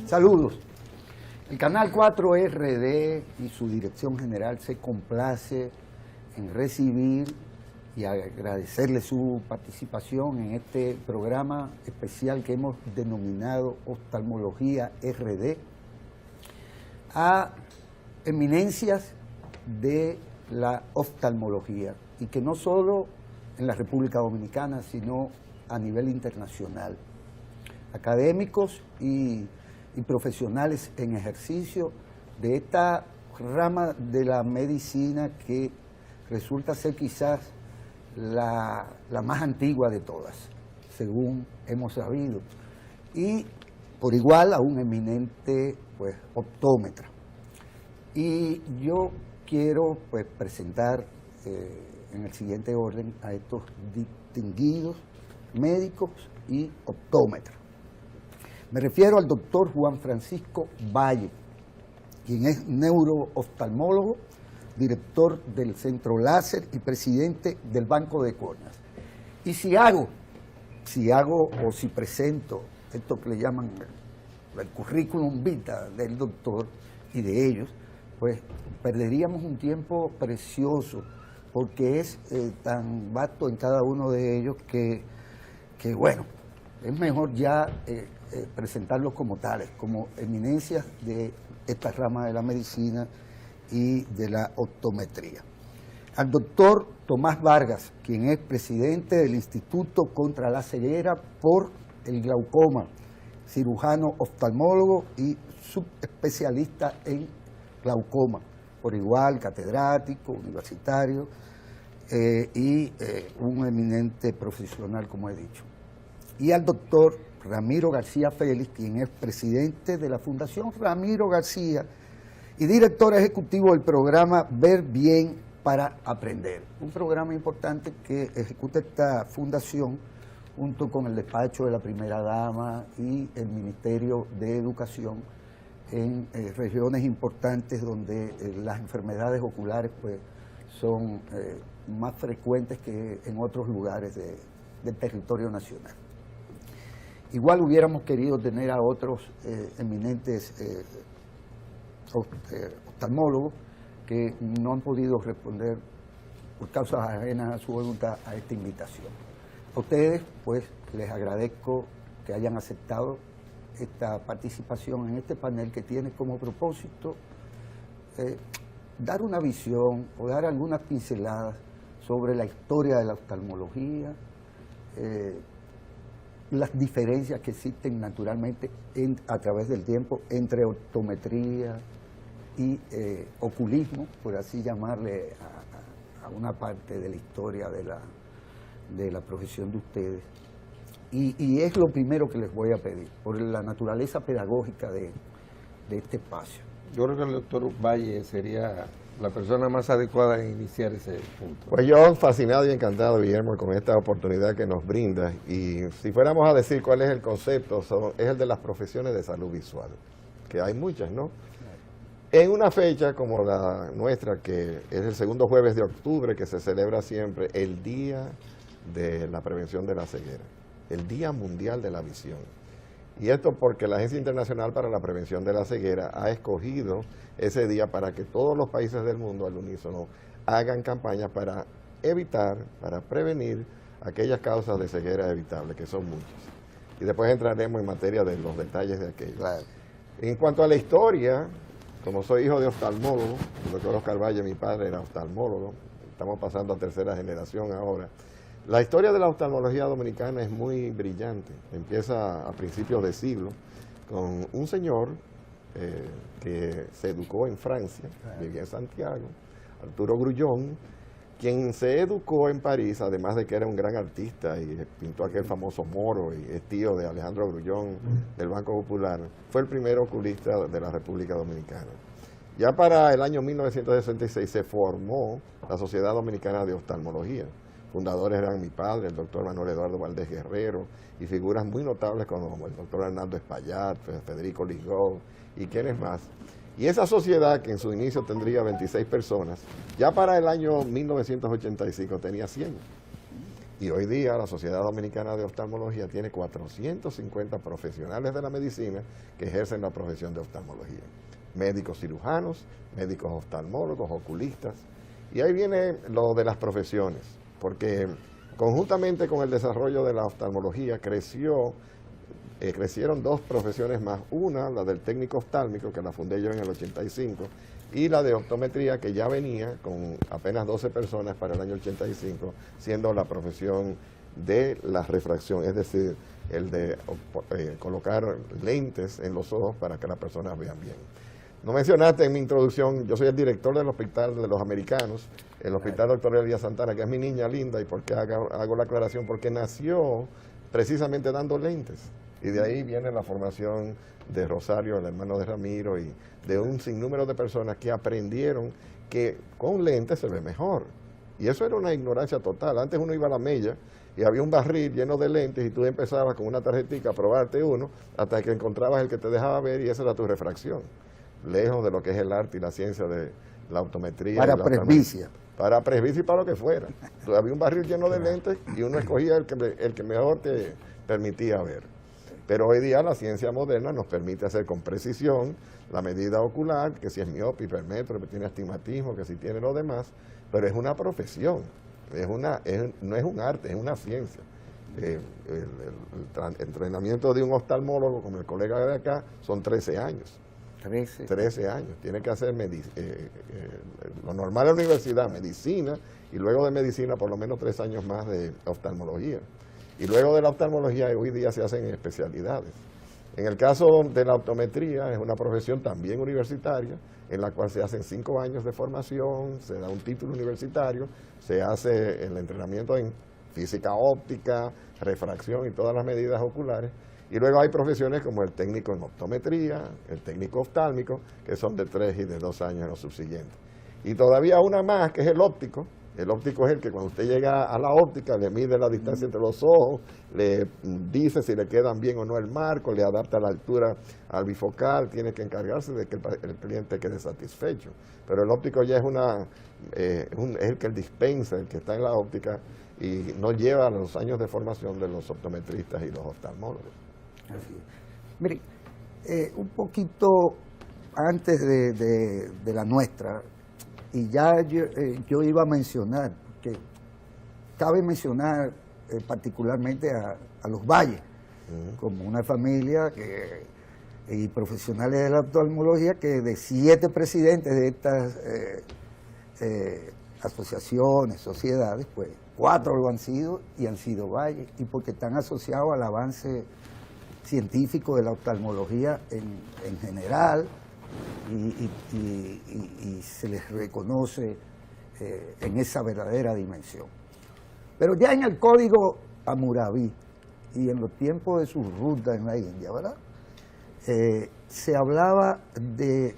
Saludos. El Canal 4 RD y su dirección general se complace en recibir y agradecerle su participación en este programa especial que hemos denominado Oftalmología RD a eminencias de la oftalmología, y que no solo en la República Dominicana, sino a nivel internacional. Académicos y profesionales en ejercicio de esta rama de la medicina que resulta ser quizás la más antigua de todas, según hemos sabido, y por igual a un eminente optómetra. Y yo quiero presentar en el siguiente orden a estos distinguidos médicos y optómetras. Me refiero al doctor Juan Francisco Valle, quien es neurooftalmólogo, director del Centro Láser y presidente del Banco de Córneas. Y si presento esto que le llaman el currículum vitae del doctor y de ellos, pues perderíamos un tiempo precioso, porque es tan vasto en cada uno de ellos que bueno, es mejor ya presentarlos como tales, como eminencias de esta rama de la medicina y de la optometría. Al doctor Tomás Vargas, quien es presidente del Instituto contra la Ceguera por el Glaucoma, cirujano oftalmólogo y subespecialista en glaucoma, por igual catedrático, universitario y un eminente profesional, como he dicho. Y al doctor Ramiro García Félix, quien es presidente de la Fundación Ramiro García y director ejecutivo del programa Ver Bien para Aprender, un programa importante que ejecuta esta fundación junto con el despacho de la primera dama y el Ministerio de Educación en regiones importantes donde las enfermedades oculares son más frecuentes que en otros lugares del territorio nacional. Igual hubiéramos querido tener a otros eminentes oftalmólogos que no han podido responder por causas ajenas a su voluntad a esta invitación. A ustedes, les agradezco que hayan aceptado esta participación en este panel que tiene como propósito dar una visión o dar algunas pinceladas sobre la historia de la oftalmología, las diferencias que existen naturalmente a través del tiempo entre optometría y oculismo, por así llamarle a una parte de la historia de la profesión de ustedes. Y es lo primero que les voy a pedir, por la naturaleza pedagógica de este espacio. Yo creo que el doctor Valle sería la persona más adecuada en iniciar ese punto. Pues yo fascinado y encantado, Guillermo, con esta oportunidad que nos brinda. Y si fuéramos a decir cuál es el concepto, es el de las profesiones de salud visual, que hay muchas, ¿no? En una fecha como la nuestra, que es el segundo jueves de octubre, que se celebra siempre el Día de la Prevención de la Ceguera, el Día Mundial de la Visión. Y esto porque la Agencia Internacional para la Prevención de la Ceguera ha escogido ese día para que todos los países del mundo al unísono hagan campañas para evitar, para prevenir aquellas causas de ceguera evitables, que son muchas. Y después entraremos en materia de los detalles de aquello. Claro. En cuanto a la historia, como soy hijo de oftalmólogo, el doctor Oscar Valle, mi padre, era oftalmólogo, estamos pasando a tercera generación ahora. La historia de la oftalmología dominicana es muy brillante. Empieza a principios de siglo con un señor que se educó en Francia, vivía en Santiago, Arturo Grullón, quien se educó en París, además de que era un gran artista y pintó aquel famoso Moro y es tío de Alejandro Grullón del Banco Popular. Fue el primer oculista de la República Dominicana. Ya para el año 1966 se formó la Sociedad Dominicana de Oftalmología, fundadores eran mi padre, el doctor Manuel Eduardo Valdés Guerrero, y figuras muy notables como el doctor Hernando Espaillat, Federico Ligó y quienes más. Y esa sociedad, que en su inicio tendría 26 personas, ya para el año 1985 tenía 100. Y hoy día la Sociedad Dominicana de Oftalmología tiene 450 profesionales de la medicina que ejercen la profesión de oftalmología. Médicos cirujanos, médicos oftalmólogos, oculistas. Y ahí viene lo de las profesiones, porque conjuntamente con el desarrollo de la oftalmología crecieron dos profesiones más. Una, la del técnico oftálmico, que la fundé yo en el 85, y la de optometría, que ya venía con apenas 12 personas para el año 85, siendo la profesión de la refracción, es decir, el de colocar lentes en los ojos para que las personas vean bien. No mencionaste en mi introducción, yo soy el director del Hospital de los Americanos, el Hospital Dr. Elías Santana, que es mi niña linda. ¿Y por qué hago la aclaración? Porque nació precisamente dando lentes. Y de ahí viene la formación de Rosario, el hermano de Ramiro, y de un sinnúmero de personas que aprendieron que con lentes se ve mejor. Y eso era una ignorancia total. Antes uno iba a la mella y había un barril lleno de lentes y tú empezabas con una tarjetita a probarte uno hasta que encontrabas el que te dejaba ver, y esa era tu refracción. Lejos de lo que es el arte y la ciencia de la optometría. Para presbicia. Para presbicia y para lo que fuera. Entonces, había un barril lleno de lentes y uno escogía el que mejor te permitía ver. Pero hoy día la ciencia moderna nos permite hacer con precisión la medida ocular, que si es miope, hipermetro, que tiene astigmatismo, que si tiene lo demás, pero es una profesión, no es un arte, es una ciencia. El entrenamiento de un oftalmólogo, como el colega de acá, son 13 años. 13 años. Tiene que hacer lo normal en la universidad, medicina, y luego de medicina por lo menos 3 años más de oftalmología. Y luego de la oftalmología hoy día se hacen especialidades. En el caso de la optometría es una profesión también universitaria, en la cual se hacen 5 años de formación, se da un título universitario, se hace el entrenamiento en física óptica, refracción y todas las medidas oculares. Y luego hay profesiones como el técnico en optometría, el técnico oftálmico, que son de 3 y de 2 años en los subsiguientes. Y todavía una más, que es el óptico. El óptico es el que cuando usted llega a la óptica le mide la distancia entre los ojos, le dice si le quedan bien o no el marco, le adapta la altura al bifocal, tiene que encargarse de que el cliente quede satisfecho. Pero el óptico ya es el que dispensa, el que está en la óptica, y no lleva los años de formación de los optometristas y los oftalmólogos. Así es. Mire, un poquito antes de la nuestra, y ya yo iba a mencionar, que cabe mencionar particularmente a los Valles, como una familia y profesionales de la oftalmología, que de 7 presidentes de estas asociaciones, sociedades, pues 4 lo han sido y han sido Valles, y porque están asociados al avance científico de la oftalmología en general, y se les reconoce en esa verdadera dimensión. Pero ya en el Código Hammurabi y en los tiempos de su ruta en la India, ¿verdad? Se hablaba de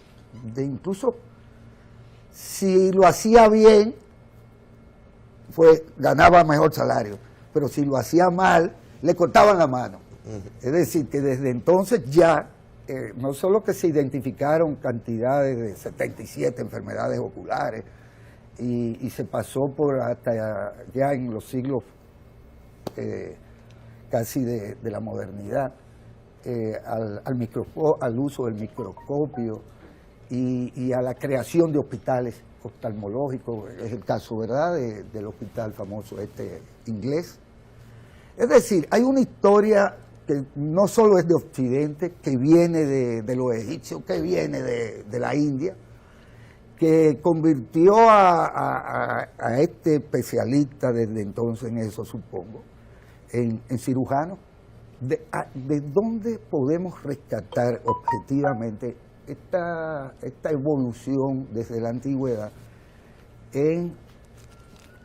incluso si lo hacía bien, pues ganaba mejor salario, pero si lo hacía mal, le cortaban la mano. Es decir, que desde entonces ya, no solo que se identificaron cantidades de 77 enfermedades oculares, y se pasó por hasta ya en los siglos casi de la modernidad, al uso del microscopio y a la creación de hospitales oftalmológicos. Es el caso, ¿verdad?, del hospital famoso inglés. Es decir, hay una historia que no solo es de Occidente, que viene de los egipcios, que viene de la India, que convirtió a este especialista desde entonces en eso, supongo, en cirujano. ¿De dónde podemos rescatar objetivamente esta evolución desde la antigüedad en,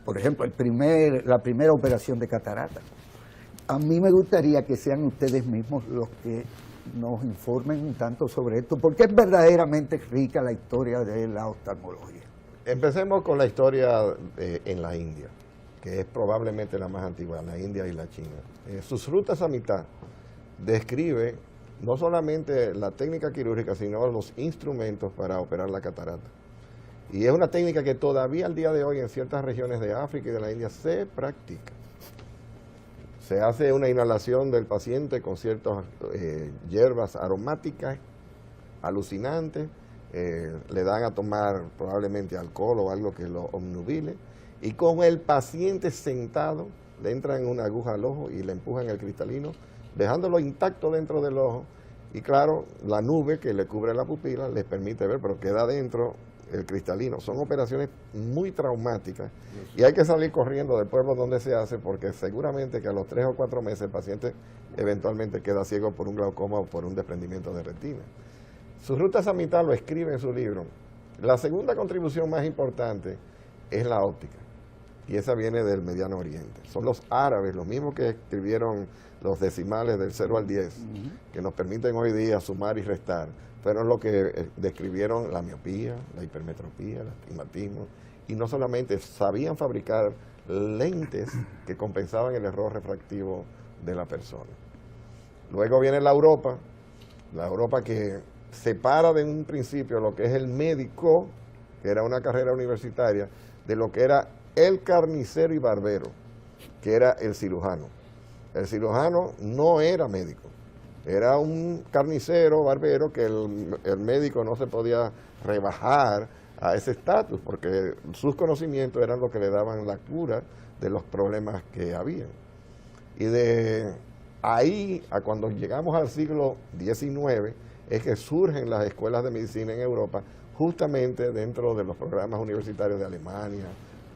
por ejemplo, la primera operación de catarata? A mí me gustaría que sean ustedes mismos los que nos informen un tanto sobre esto, porque es verdaderamente rica la historia de la oftalmología. Empecemos con la historia en la India, que es probablemente la más antigua, la India y la China. Sus rutas a mitad describe no solamente la técnica quirúrgica, sino los instrumentos para operar la catarata. Y es una técnica que todavía al día de hoy en ciertas regiones de África y de la India se practica. Se hace una inhalación del paciente con ciertas hierbas aromáticas, alucinantes, le dan a tomar probablemente alcohol o algo que lo obnubile, y con el paciente sentado le entran una aguja al ojo y le empujan el cristalino, dejándolo intacto dentro del ojo, y claro, la nube que le cubre la pupila les permite ver, pero queda dentro el cristalino. Son operaciones muy traumáticas y hay que salir corriendo del pueblo donde se hace, porque seguramente que a los 3 o 4 meses el paciente eventualmente queda ciego por un glaucoma o por un desprendimiento de retina. Sus rutas a mitad lo escribe en su libro. La segunda contribución más importante es la óptica, y esa viene del Mediano Oriente. Son los árabes, los mismos que escribieron los decimales del 0 al 10, que nos permiten hoy día sumar y restar. Fueron los que describieron la miopía, la hipermetropía, el astigmatismo, y no solamente sabían fabricar lentes que compensaban el error refractivo de la persona. Luego viene la Europa que separa de un principio lo que es el médico, que era una carrera universitaria, de lo que era el carnicero y barbero, que era el cirujano. El cirujano no era médico. Era un carnicero, barbero, que el médico no se podía rebajar a ese estatus, porque sus conocimientos eran lo que le daban la cura de los problemas que había. Y de ahí a cuando llegamos al siglo XIX, es que surgen las escuelas de medicina en Europa, justamente dentro de los programas universitarios de Alemania,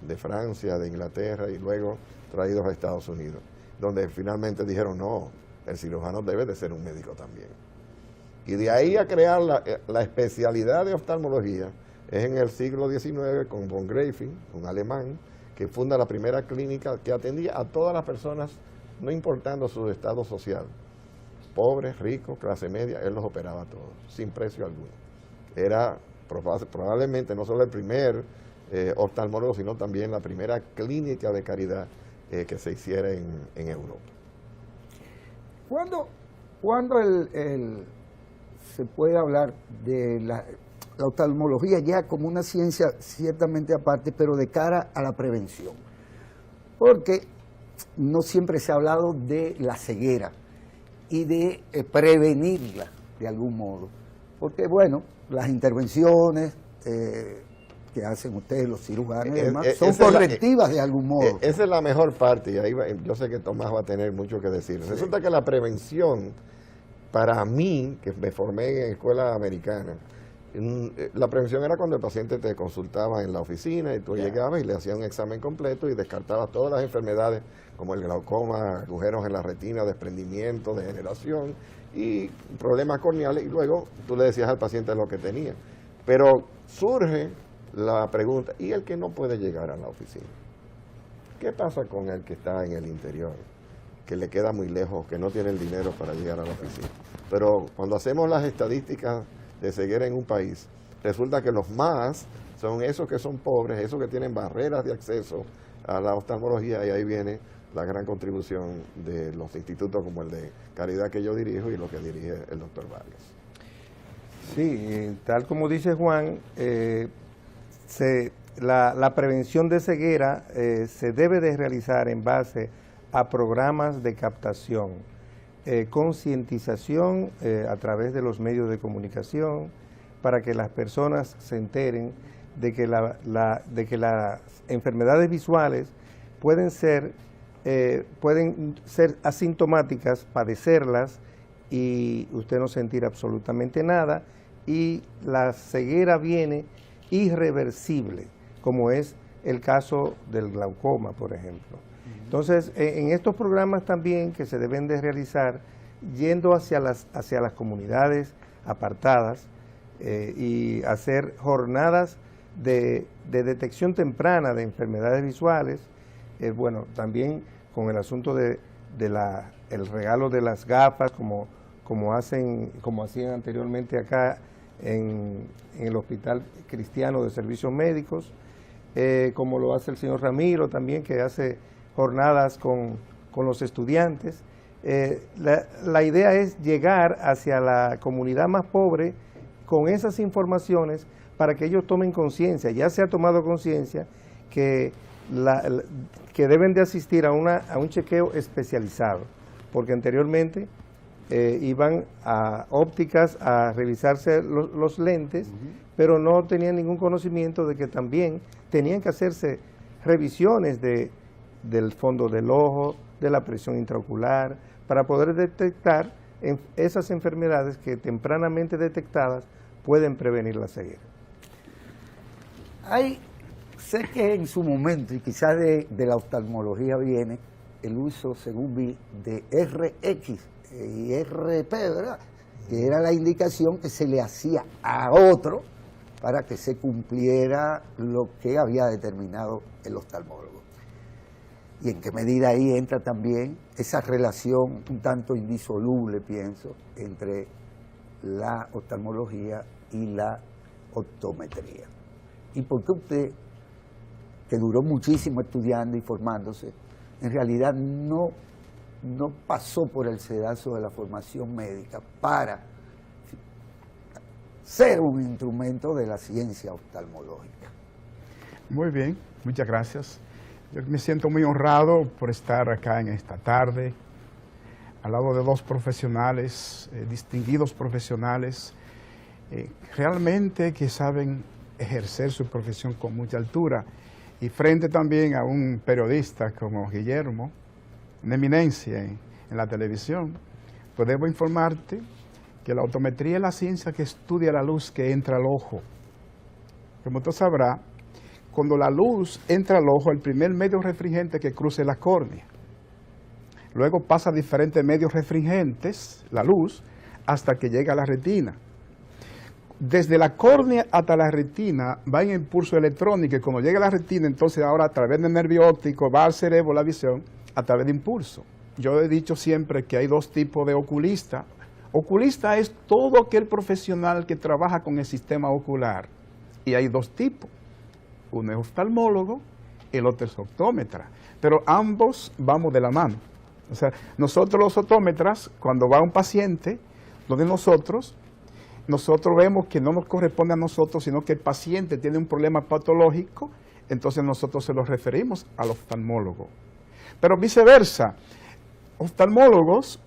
de Francia, de Inglaterra, y luego traídos a Estados Unidos, donde finalmente dijeron, no, el cirujano debe de ser un médico también. Y de ahí a crear la especialidad de oftalmología, es en el siglo XIX con von Graefing, un alemán, que funda la primera clínica que atendía a todas las personas, no importando su estado social. Pobres, ricos, clase media, él los operaba a todos, sin precio alguno. Era probablemente no solo el primer oftalmólogo, sino también la primera clínica de caridad que se hiciera en Europa. ¿Cuándo se puede hablar de la oftalmología ya como una ciencia ciertamente aparte, pero de cara a la prevención? Porque no siempre se ha hablado de la ceguera y de prevenirla de algún modo. Porque, bueno, las intervenciones que hacen ustedes, los cirujanos y demás, son correctivas de algún modo. Esa es la mejor parte, y ahí yo sé que Tomás va a tener mucho que decir. Sí. Resulta que la prevención, para mí, que me formé en escuela americana, la prevención era cuando el paciente te consultaba en la oficina y tú llegabas y le hacías un examen completo y descartabas todas las enfermedades como el glaucoma, agujeros en la retina, desprendimiento, degeneración y problemas corneales, y luego tú le decías al paciente lo que tenía. Pero surge la pregunta, ¿y el que no puede llegar a la oficina? ¿Qué pasa con el que está en el interior, que le queda muy lejos, que no tiene el dinero para llegar a la oficina? Pero cuando hacemos las estadísticas de ceguera en un país, resulta que los más son esos que son pobres, esos que tienen barreras de acceso a la oftalmología, y ahí viene la gran contribución de los institutos como el de Caridad que yo dirijo y lo que dirige el doctor Vargas. Sí, tal como dice Juan, la prevención de ceguera se debe de realizar en base a programas de captación, concientización a través de los medios de comunicación, para que las personas se enteren de que las enfermedades visuales pueden ser asintomáticas, padecerlas y usted no sentir absolutamente nada, y la ceguera viene irreversible, como es el caso del glaucoma, por ejemplo. Entonces, en estos programas también que se deben de realizar, yendo hacia las comunidades apartadas y hacer jornadas de detección temprana de enfermedades visuales, bueno, también con el asunto el regalo de las gafas, como hacían anteriormente acá en el Hospital Cristiano de Servicios Médicos, como lo hace el señor Ramiro también, que hace jornadas con los estudiantes. La idea es llegar hacia la comunidad más pobre con esas informaciones para que ellos tomen conciencia. Ya se ha tomado conciencia que deben de asistir a un chequeo especializado, porque anteriormente iban a ópticas a revisarse los lentes, pero no tenían ningún conocimiento de que también tenían que hacerse revisiones del fondo del ojo, de la presión intraocular, para poder detectar esas enfermedades que tempranamente detectadas pueden prevenir la ceguera. Sé que en su momento, y quizás de la oftalmología viene el uso, según vi, de RX y RP, ¿verdad? Que era la indicación que se le hacía a otro para que se cumpliera lo que había determinado el oftalmólogo. Y en qué medida ahí entra también esa relación un tanto indisoluble, pienso, entre la oftalmología y la optometría. ¿Y por qué usted, que duró muchísimo estudiando y formándose, en realidad no pasó por el sedazo de la formación médica para ser un instrumento de la ciencia oftalmológica? Muy bien, muchas gracias. Yo me siento muy honrado por estar acá en esta tarde, al lado de dos profesionales, distinguidos profesionales, realmente que saben ejercer su profesión con mucha altura, y frente también a un periodista como Guillermo, una eminencia en la televisión, pues debo informarte que la optometría es la ciencia que estudia la luz que entra al ojo. Como tú sabrás, cuando la luz entra al ojo, el primer medio refringente que cruce la córnea. Luego pasa a diferentes medios refringentes, la luz, hasta que llega a la retina. Desde la córnea hasta la retina va en impulso electrónico, y cuando llega a la retina, entonces ahora a través del nervio óptico va al cerebro la visión a través de impulso. Yo he dicho siempre que hay dos tipos de oculista. Oculista es todo aquel profesional que trabaja con el sistema ocular, y hay dos tipos. Uno es oftalmólogo, el otro es optómetra, pero ambos vamos de la mano. O sea, nosotros los optómetras, cuando va un paciente donde nosotros vemos que no nos corresponde a nosotros, sino que el paciente tiene un problema patológico, entonces nosotros se lo referimos al oftalmólogo. Pero viceversa, oftalmólogos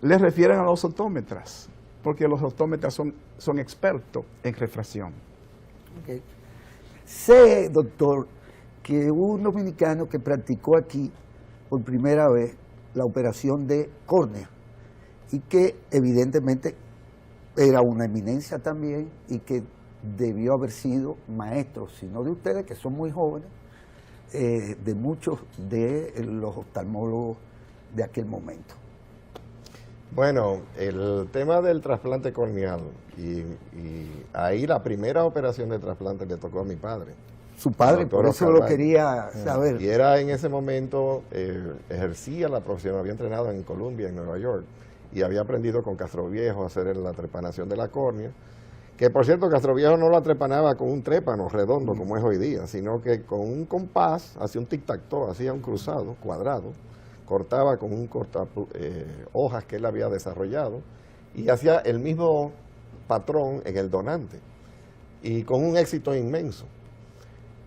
le refieren a los optómetras, porque los optómetras son expertos en refracción. Okay. Sé, doctor, que hubo un dominicano que practicó aquí por primera vez la operación de córnea y que evidentemente era una eminencia también y que debió haber sido maestro, si no de ustedes, que son muy jóvenes, de muchos de los oftalmólogos de aquel momento. Bueno, el tema del trasplante corneal, y ahí la primera operación de trasplante le tocó a mi padre. Su padre, por eso lo quería saber. Y era en ese momento, ejercía la profesión, había entrenado en Columbia, en Nueva York, y había aprendido con Castroviejo a hacer la trepanación de la córnea, que por cierto Castroviejo no la trepanaba con un trépano redondo como es hoy día, sino que con un compás, hacía un tic-tac-toe, hacía un cruzado, cuadrado, cortaba con un hojas que él había desarrollado y hacía el mismo patrón en el donante y con un éxito inmenso.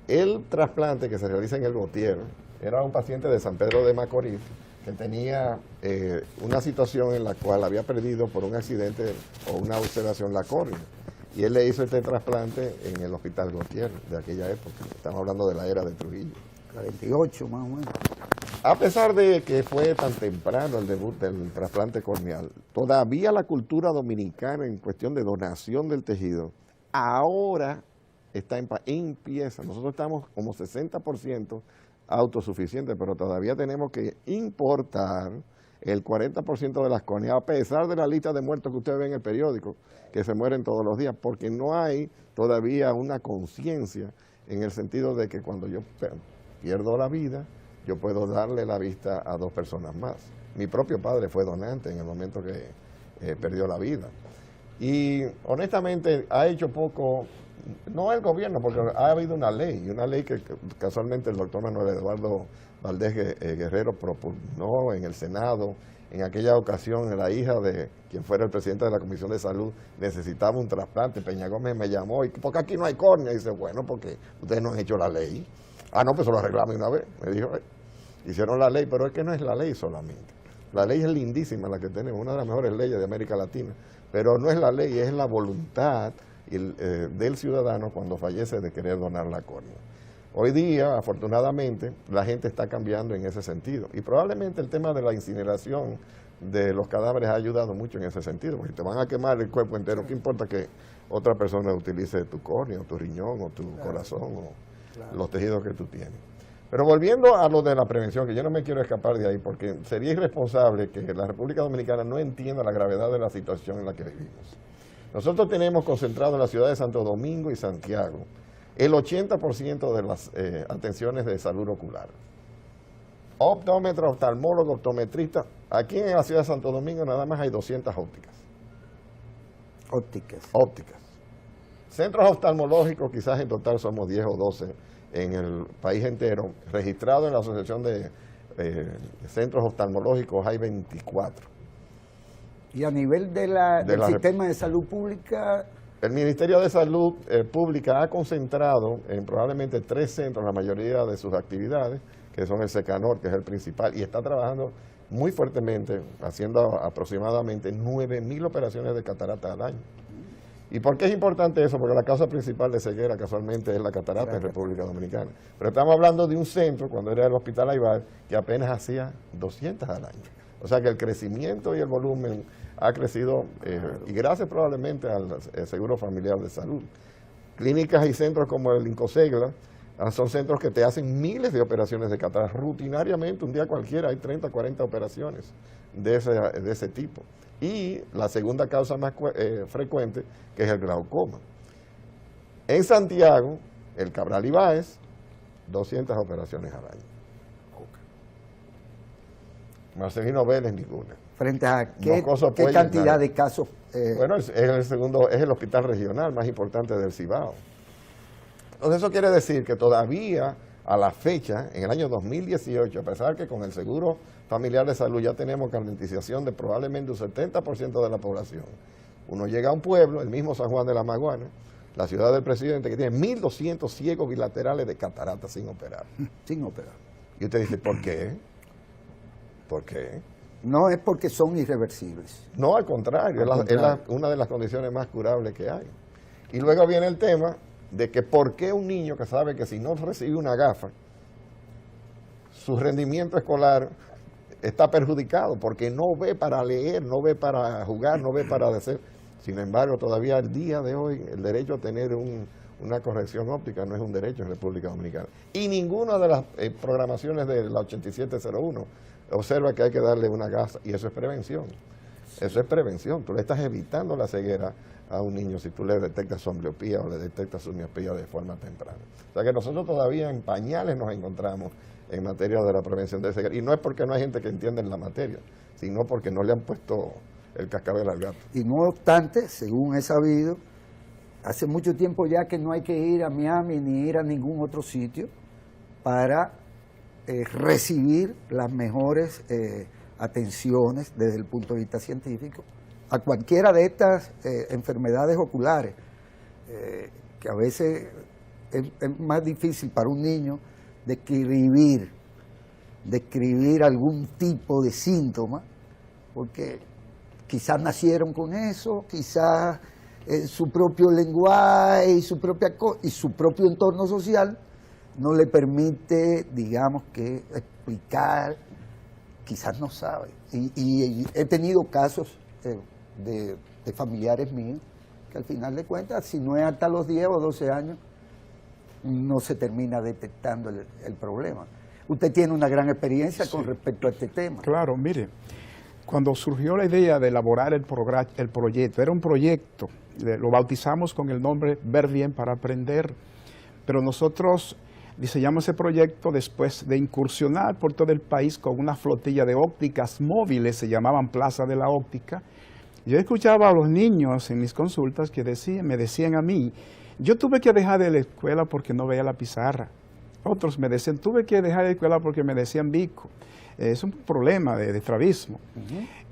El trasplante que se realiza en el Gautier era un paciente de San Pedro de Macorís que tenía una situación en la cual había perdido por un accidente o una ulceración la córnea, y él le hizo este trasplante en el Hospital Gautier de aquella época. Estamos hablando de la era de Trujillo. 48 más o menos. A pesar de que fue tan temprano el debut del trasplante corneal, todavía la cultura dominicana en cuestión de donación del tejido ahora está empieza. Nosotros estamos como 60% autosuficientes, pero todavía tenemos que importar el 40% de las córneas, a pesar de la lista de muertos que usted ve en el periódico, que se mueren todos los días, porque no hay todavía una conciencia en el sentido de que cuando yo pierdo la vida, yo puedo darle la vista a dos personas más. Mi propio padre fue donante en el momento que perdió la vida. Y honestamente ha hecho poco, no el gobierno, porque ha habido una ley que casualmente el doctor Manuel Eduardo Valdés Guerrero propugnó en el Senado. En aquella ocasión, la hija de quien fuera el presidente de la Comisión de Salud necesitaba un trasplante. Peña Gómez me llamó, y porque aquí no hay córnea. Y dice, bueno, porque ustedes no han hecho la ley. Ah, no, pues eso lo arreglamos una vez. Me dijo, hicieron la ley, pero es que no es la ley solamente. La ley es lindísima la que tenemos, una de las mejores leyes de América Latina. Pero no es la ley, es la voluntad del ciudadano cuando fallece de querer donar la córnea. Hoy día, afortunadamente, la gente está cambiando en ese sentido. Y probablemente el tema de la incineración de los cadáveres ha ayudado mucho en ese sentido, porque te van a quemar el cuerpo entero. ¿Qué importa que otra persona utilice tu córnea, o tu riñón, o tu corazón, o los tejidos que tú tienes? Pero volviendo a lo de la prevención, que yo no me quiero escapar de ahí, porque sería irresponsable que la República Dominicana no entienda la gravedad de la situación en la que vivimos. Nosotros tenemos concentrado en la ciudad de Santo Domingo y Santiago el 80% de las atenciones de salud ocular. Optómetra, oftalmólogo, optometrista. Aquí en la ciudad de Santo Domingo nada más hay 200 ópticas. Ópticas. Centros oftalmológicos, quizás en total somos 10 o 12 en el país entero. Registrados en la Asociación de Centros Oftalmológicos hay 24. Y a nivel del sistema de salud pública... El Ministerio de Salud Pública ha concentrado en probablemente 3 centros la mayoría de sus actividades, que son el Secanor, que es el principal, y está trabajando muy fuertemente, haciendo aproximadamente 9.000 operaciones de catarata al año. ¿Y por qué es importante eso? Porque la causa principal de ceguera casualmente es la catarata en República Dominicana. Pero estamos hablando de un centro, cuando era el Hospital Aybar, que apenas hacía 200 al año. O sea que el crecimiento y el volumen ha crecido, y gracias probablemente al Seguro Familiar de Salud. Clínicas y centros como el Incosegla son centros que te hacen miles de operaciones de catarata. Rutinariamente, un día cualquiera, hay 30, 40 operaciones de ese tipo. Y la segunda causa más frecuente, que es el glaucoma. En Santiago, el Cabral Ibáez, 200 operaciones al año. Marcelino Vélez, ninguna. ¿Frente a qué cantidad de casos? Bueno, es el hospital regional más importante del Cibao. Entonces eso quiere decir que todavía a la fecha, en el año 2018, a pesar que con el Seguro Familiar de Salud ya tenemos garantización de probablemente un 70% de la población, uno llega a un pueblo, el mismo San Juan de la Maguana, la ciudad del presidente, que tiene 1.200 ciegos bilaterales de catarata sin operar. Sin operar. Y usted dice, ¿por qué? ¿Por qué? No es porque son irreversibles. No, al contrario, es una de las condiciones más curables que hay. Y luego viene el tema de que por qué un niño que sabe que si no recibe una gafa, su rendimiento escolar está perjudicado, porque no ve para leer, no ve para jugar, no ve para hacer. Sin embargo, todavía al día de hoy, el derecho a tener una corrección óptica no es un derecho en República Dominicana. Y ninguna de las programaciones de la 8701 observa que hay que darle una gasa, y eso es prevención. Eso es prevención. Tú le estás evitando la ceguera a un niño si tú le detectas su ambliopía o le detectas su miopía de forma temprana. O sea que nosotros todavía en pañales nos encontramos en materia de la prevención de ceguera. Y no es porque no hay gente que entienda en la materia, sino porque no le han puesto el cascabel al gato. Y no obstante, según he sabido, hace mucho tiempo ya que no hay que ir a Miami ni ir a ningún otro sitio para recibir las mejores atenciones desde el punto de vista científico a cualquiera de estas enfermedades oculares, que a veces es más difícil para un niño describir algún tipo de síntoma, porque quizás nacieron con eso, quizás su propio lenguaje y su propio entorno social no le permite, digamos, que explicar, quizás no sabe. Y he tenido casos de familiares míos que al final de cuentas, si no es hasta los 10 o 12 años, no se termina detectando el problema. Usted tiene una gran experiencia con respecto a este tema. Claro, mire, cuando surgió la idea de elaborar el proyecto, era un proyecto, lo bautizamos con el nombre Ver Bien para Aprender, pero nosotros diseñamos ese proyecto después de incursionar por todo el país con una flotilla de ópticas móviles, se llamaban Plaza de la Óptica, Yo escuchaba a los niños en mis consultas que me decían a mí, yo tuve que dejar de la escuela porque no veía la pizarra. Otros me decían, tuve que dejar de la escuela porque me decían bico. Es un problema de estrabismo.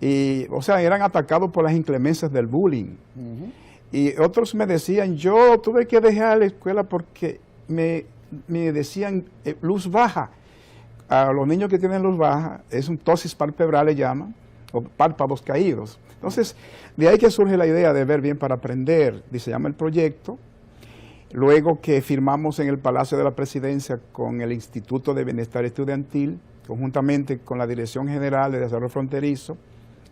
Y, o sea, eran atacados por las inclemencias del bullying. Y otros me decían, yo tuve que dejar la escuela porque me decían luz baja. A los niños que tienen luz baja, es un ptosis palpebral, le llaman, o párpados caídos. Entonces, de ahí que surge la idea de Ver Bien para Aprender. Se llama el proyecto. Luego que firmamos en el Palacio de la Presidencia con el Instituto de Bienestar Estudiantil, conjuntamente con la Dirección General de Desarrollo Fronterizo,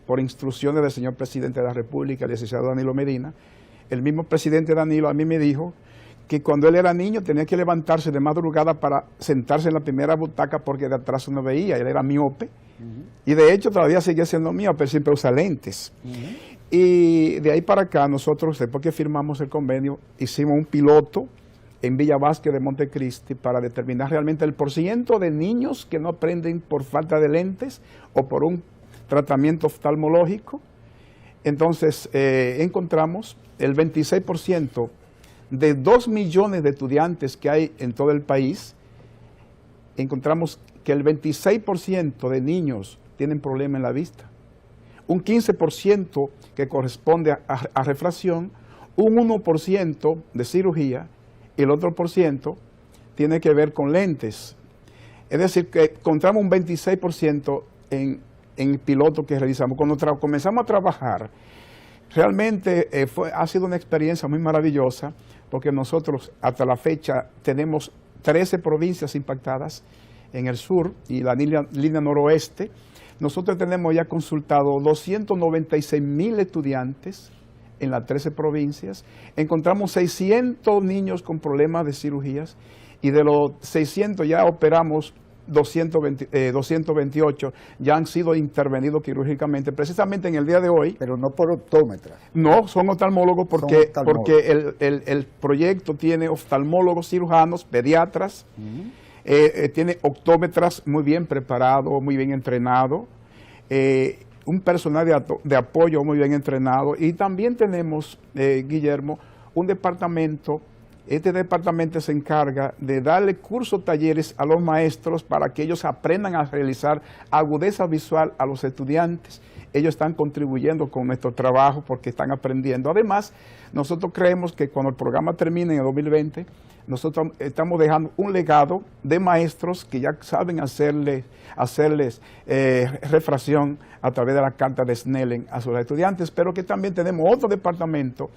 por instrucciones del señor Presidente de la República, el licenciado Danilo Medina, el mismo presidente Danilo a mí me dijo que cuando él era niño tenía que levantarse de madrugada para sentarse en la primera butaca porque de atrás no veía, él era miope, y de hecho todavía sigue siendo miope, siempre usa lentes. Y de ahí para acá nosotros, después que firmamos el convenio, hicimos un piloto en Villa Vázquez de Montecristi para determinar realmente el porcentaje de niños que no aprenden por falta de lentes o por un tratamiento oftalmológico. Entonces encontramos el 26% de 2 millones de estudiantes que hay en todo el país, encontramos que el 26% de niños tienen problema en la vista. Un 15% que corresponde a refracción, un 1% de cirugía y el otro por ciento tiene que ver con lentes. Es decir, que encontramos un 26% en el piloto que realizamos. Cuando comenzamos a trabajar, realmente ha sido una experiencia muy maravillosa porque nosotros hasta la fecha tenemos 13 provincias impactadas en el sur y la línea noroeste. Nosotros tenemos ya consultado 296,000 estudiantes en las 13 provincias. Encontramos 600 niños con problemas de cirugías y de los 600 ya operamos 228, ya han sido intervenidos quirúrgicamente, precisamente en el día de hoy. Pero no por optómetras. No, son oftalmólogos porque el proyecto tiene oftalmólogos, cirujanos, pediatras, tiene optómetras muy bien preparado, muy bien entrenado, un personal de apoyo muy bien entrenado y también tenemos, Guillermo, un departamento. Este departamento se encarga de darle cursos, talleres a los maestros para que ellos aprendan a realizar agudeza visual a los estudiantes. Ellos están contribuyendo con nuestro trabajo porque están aprendiendo. Además, nosotros creemos que cuando el programa termine en el 2020, nosotros estamos dejando un legado de maestros que ya saben hacerles refracción a través de la carta de Snellen a sus estudiantes, pero que también tenemos otro departamento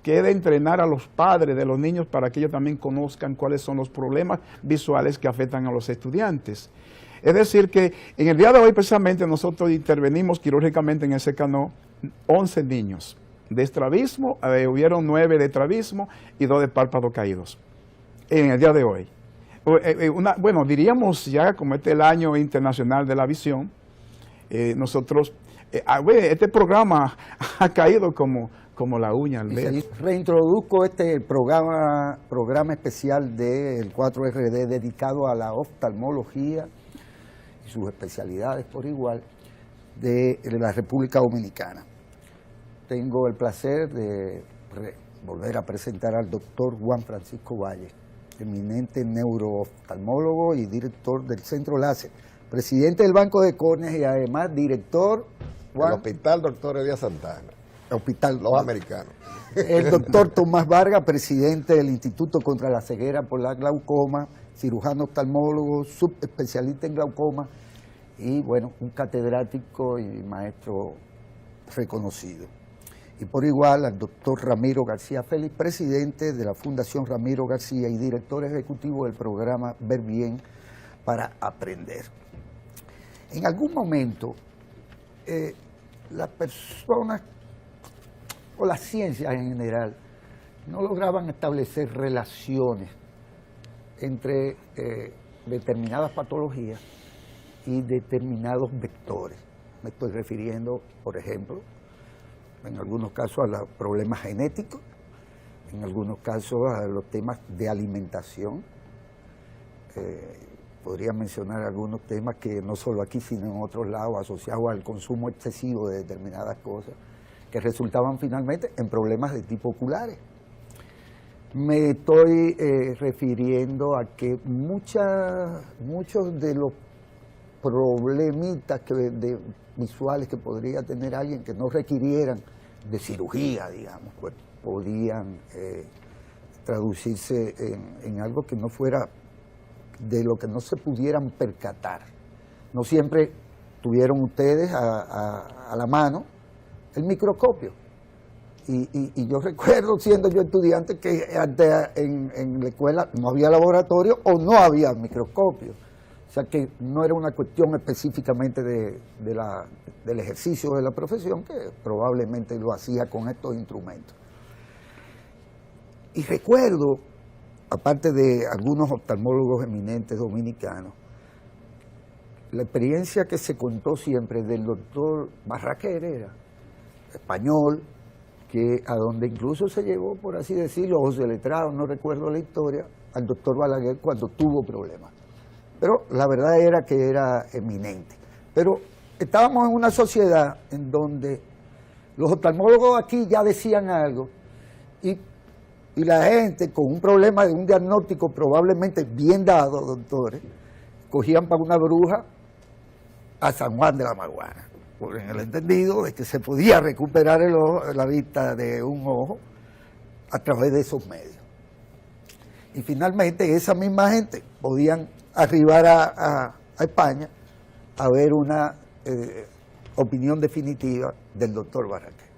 que es de entrenar a los padres de los niños para que ellos también conozcan cuáles son los problemas visuales que afectan a los estudiantes. Es decir que en el día de hoy precisamente nosotros intervenimos quirúrgicamente en ese cano 11 niños de estrabismo, hubieron 9 de estrabismo y 2 de párpados caídos en el día de hoy. Bueno, diríamos ya como este es el año internacional de la visión, nosotros, este programa ha caído como la uña al dedo. Reintroduzco este programa especial del 4RD dedicado a la oftalmología y sus especialidades por igual de la República Dominicana. Tengo el placer de volver a presentar al doctor Juan Francisco Valle, eminente neurooftalmólogo y director del Centro Láser, presidente del Banco de Córneas y además director del Hospital Dr. Elías Santana. Hospital Los americanos. El doctor Tomás Vargas, presidente del Instituto contra la Ceguera por la Glaucoma, cirujano oftalmólogo, subespecialista en glaucoma y bueno, un catedrático y maestro reconocido. Y por igual al doctor Ramiro García Félix, presidente de la Fundación Ramiro García y director ejecutivo del programa Ver Bien para Aprender. En algún momento, las personas o las ciencias en general no lograban establecer relaciones entre determinadas patologías y determinados vectores. Me estoy refiriendo, por ejemplo, en algunos casos a los problemas genéticos, en algunos casos a los temas de alimentación. Podría mencionar algunos temas que no solo aquí, sino en otros lados, asociados al consumo excesivo de determinadas cosas, que resultaban finalmente en problemas de tipo oculares. Me estoy refiriendo a que muchos de los problemitas visuales que podría tener alguien que no requirieran de cirugía, digamos, pues podían traducirse en algo que no fuera de lo que no se pudieran percatar. No siempre tuvieron ustedes a la mano el microscopio. Y yo recuerdo, siendo yo estudiante, que antes en la escuela no había laboratorio o no había microscopio. O sea que no era una cuestión específicamente del ejercicio de la profesión, que probablemente lo hacía con estos instrumentos. Y recuerdo, aparte de algunos oftalmólogos eminentes dominicanos, la experiencia que se contó siempre del doctor Barraquer, era español, que a donde incluso se llevó, por así decirlo, ojos de letrado, no recuerdo la historia, al doctor Balaguer cuando tuvo problemas. Pero la verdad era que era eminente. Pero estábamos en una sociedad en donde los oftalmólogos aquí ya decían algo y la gente con un problema de un diagnóstico probablemente bien dado, doctores, cogían para una bruja a San Juan de la Maguana, en el entendido de que se podía recuperar la vista de un ojo a través de esos medios. Y finalmente esa misma gente podían arribar a España a ver una opinión definitiva del doctor Barraquer.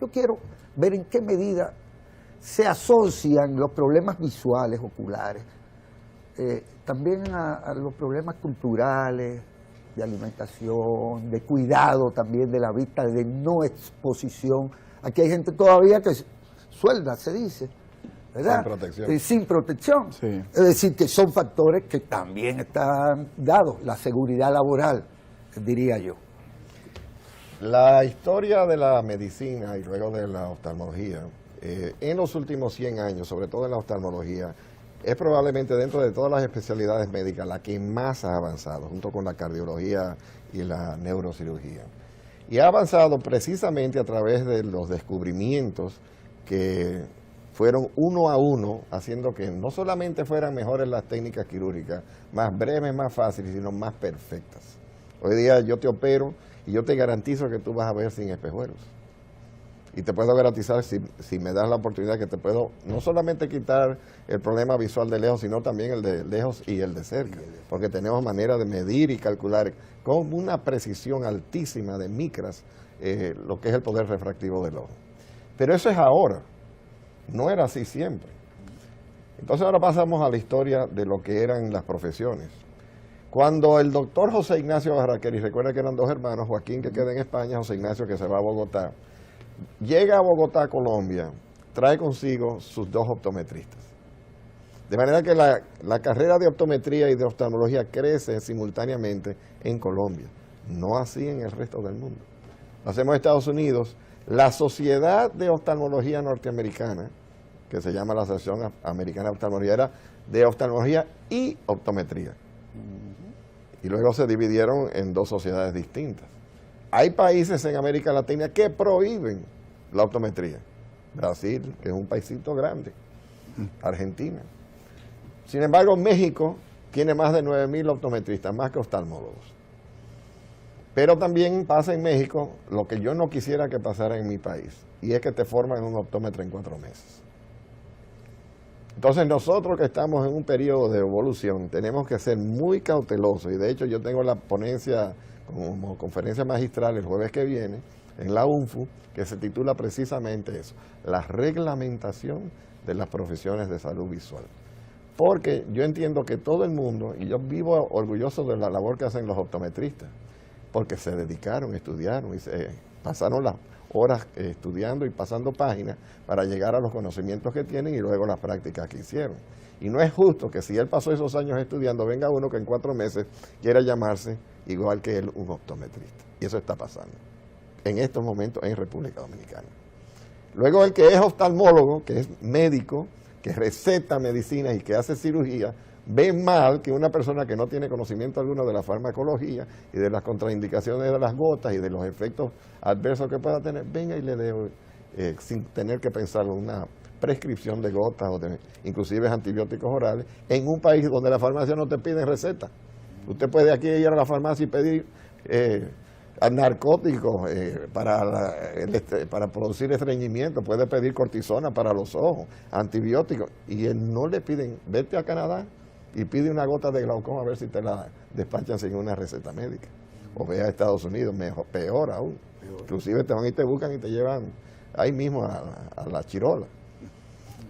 Yo quiero ver en qué medida se asocian los problemas visuales, oculares, también a los problemas culturales, de alimentación, de cuidado también de la vista, de no exposición. Aquí hay gente todavía que suelda, se dice, ¿verdad? Sin protección. Sin protección. Sí. Es decir, que son factores que también están dados, la seguridad laboral, diría yo. La historia de la medicina y luego de la oftalmología, en los últimos 100 años, sobre todo en la oftalmología, es probablemente dentro de todas las especialidades médicas la que más ha avanzado, junto con la cardiología y la neurocirugía. Y ha avanzado precisamente a través de los descubrimientos que fueron uno a uno, haciendo que no solamente fueran mejores las técnicas quirúrgicas, más breves, más fáciles, sino más perfectas. Hoy día yo te opero y yo te garantizo que tú vas a ver sin espejuelos. Y te puedo garantizar, si me das la oportunidad, que te puedo no solamente quitar el problema visual de lejos, sino también el de lejos y el de cerca. Porque tenemos manera de medir y calcular con una precisión altísima de micras lo que es el poder refractivo del ojo. Pero eso es ahora, no era así siempre. Entonces ahora pasamos a la historia de lo que eran las profesiones. Cuando el doctor José Ignacio Barraquer, y recuerda que eran dos hermanos, Joaquín que queda en España, José Ignacio que se va a Bogotá, llega a Bogotá, Colombia, trae consigo sus dos optometristas. De manera que la carrera de optometría y de oftalmología crece simultáneamente en Colombia, no así en el resto del mundo. Lo hacemos en Estados Unidos. La Sociedad de Oftalmología Norteamericana, que se llama la Asociación Americana de Oftalmología, era de oftalmología y optometría. Y luego se dividieron en dos sociedades distintas. Hay países en América Latina que prohíben la optometría. Brasil, que es un paisito grande. Argentina. Sin embargo, México tiene más de 9.000 optometristas, más que oftalmólogos. Pero también pasa en México lo que yo no quisiera que pasara en mi país, y es que te forman un optómetra en 4 meses. Entonces nosotros que estamos en un periodo de evolución tenemos que ser muy cautelosos, y de hecho yo tengo la ponencia como conferencia magistral el jueves que viene en la UNFU, que se titula precisamente eso, la reglamentación de las profesiones de salud visual. Porque yo entiendo que todo el mundo, y yo vivo orgulloso de la labor que hacen los optometristas, porque se dedicaron, estudiaron y se pasaron las horas estudiando y pasando páginas para llegar a los conocimientos que tienen y luego las prácticas que hicieron. Y no es justo que si él pasó esos años estudiando, venga uno que en 4 meses quiera llamarse igual que él un optometrista. Y eso está pasando en estos momentos en República Dominicana. Luego el que es oftalmólogo, que es médico, que receta medicinas y que hace cirugía, ven mal que una persona que no tiene conocimiento alguno de la farmacología y de las contraindicaciones de las gotas y de los efectos adversos que pueda tener, venga y le dé, sin tener que pensarlo, una prescripción de gotas o de inclusive antibióticos orales, en un país donde la farmacia no te piden receta. Usted puede aquí ir a la farmacia y pedir narcóticos para producir estreñimiento, puede pedir cortisona para los ojos, antibióticos, y no le piden, vete a Canadá y pide una gota de glaucoma a ver si te la despachan sin una receta médica. O ve a Estados Unidos, mejor, peor aún. Inclusive te van y te buscan y te llevan ahí mismo a la chirola.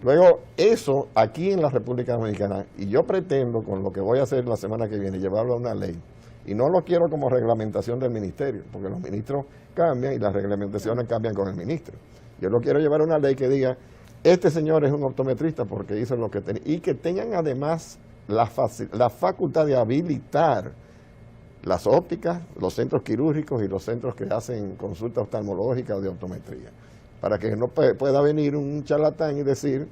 Luego, eso aquí en la República Dominicana, y yo pretendo con lo que voy a hacer la semana que viene, llevarlo a una ley, y no lo quiero como reglamentación del ministerio, porque los ministros cambian y las reglamentaciones cambian con el ministro. Yo lo quiero llevar a una ley que diga, este señor es un optometrista porque hizo lo que tenía, y que tengan además la facultad de habilitar las ópticas, los centros quirúrgicos y los centros que hacen consulta oftalmológica o de optometría, para que no pueda venir un charlatán y decir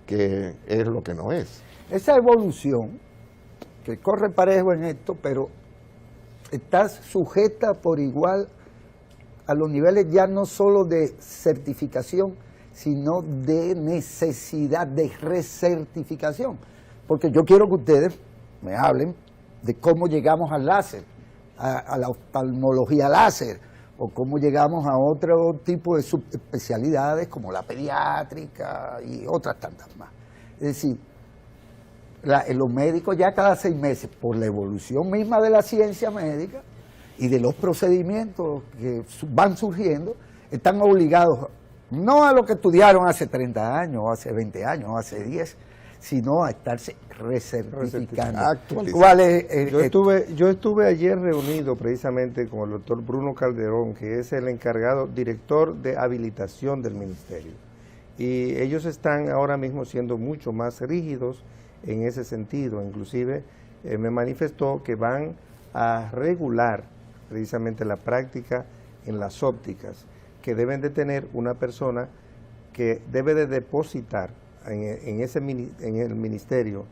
que es lo que no es. Esa evolución, que corre parejo en esto, pero está sujeta por igual a los niveles ya no solo de certificación, sino de necesidad de recertificación. Porque yo quiero que ustedes me hablen de cómo llegamos al láser, a la oftalmología láser, o cómo llegamos a otro tipo de subespecialidades como la pediátrica y otras tantas más. Es decir, los médicos ya cada 6 meses, por la evolución misma de la ciencia médica y de los procedimientos que van surgiendo, están obligados no a lo que estudiaron hace 30 años, o hace 20 años, o hace 10, sino a estarse recertificando. ¿Cuál es, yo estuve ayer reunido precisamente con el doctor Bruno Calderón, que es el encargado, director de habilitación del ministerio. Y ellos están ahora mismo siendo mucho más rígidos en ese sentido. Inclusive me manifestó que van a regular precisamente la práctica en las ópticas, que deben de tener una persona que debe de depositar en el ministerio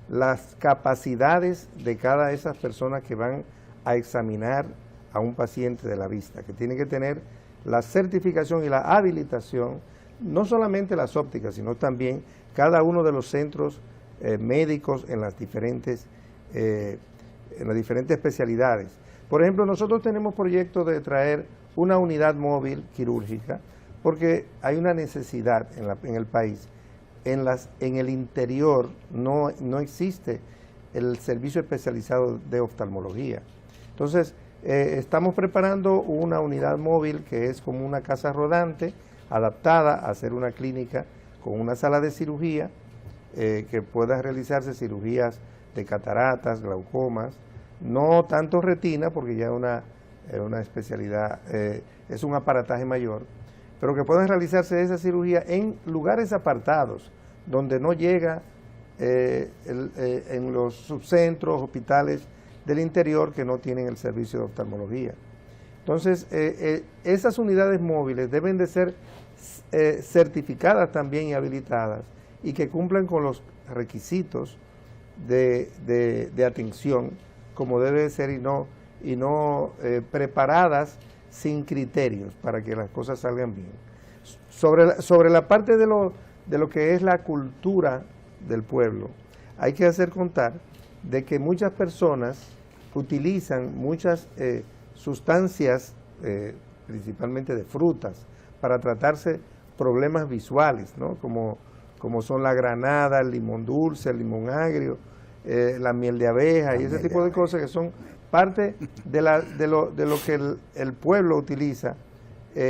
las capacidades de cada de esas personas que van a examinar a un paciente de la vista, que tiene que tener la certificación y la habilitación, no solamente las ópticas, sino también cada uno de los centros médicos en las diferentes especialidades. Por ejemplo, nosotros tenemos proyectos de traer una unidad móvil quirúrgica, porque hay una necesidad en el país. En el interior no existe el servicio especializado de oftalmología. Entonces, estamos preparando una unidad móvil que es como una casa rodante, adaptada a hacer una clínica con una sala de cirugía, que pueda realizarse cirugías de cataratas, glaucomas, no tanto retina, porque ya es una especialidad, es un aparataje mayor, pero que puedan realizarse esa cirugía en lugares apartados, donde no llega en los subcentros, hospitales del interior que no tienen el servicio de oftalmología. Entonces, esas unidades móviles deben de ser certificadas también y habilitadas, y que cumplan con los requisitos de atención, como debe ser, y no preparadas sin criterios para que las cosas salgan bien. Sobre la parte de lo que es la cultura del pueblo, hay que hacer contar de que muchas personas utilizan muchas sustancias, principalmente de frutas, para tratarse problemas visuales, ¿no? Como son la granada, el limón dulce, el limón agrio, la miel de abeja y ese tipo de cosas que son parte de lo que el pueblo utiliza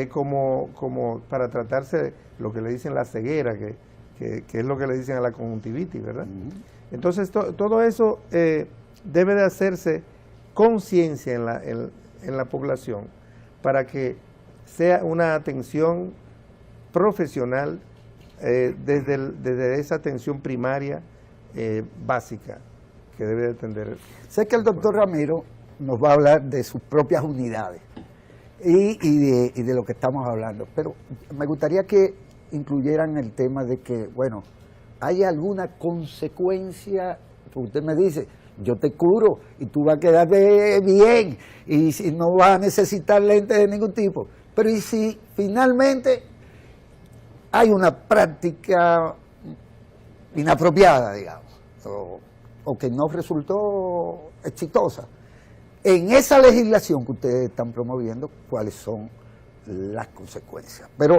como para tratarse lo que le dicen la ceguera, que es lo que le dicen a la conjuntivitis, ¿verdad? Entonces todo eso debe de hacerse conciencia en la población para que sea una atención profesional desde esa atención primaria básica que debe de atender. Sé que el doctor Ramiro nos va a hablar de sus propias unidades y de lo que estamos hablando, pero me gustaría que incluyeran el tema de que, bueno, ¿hay alguna consecuencia? Usted me dice, yo te curo y tú vas a quedarte bien y si no vas a necesitar lentes de ningún tipo. Pero ¿y si finalmente hay una práctica inapropiada, digamos, o que no resultó exitosa? En esa legislación que ustedes están promoviendo, ¿cuáles son las consecuencias? Pero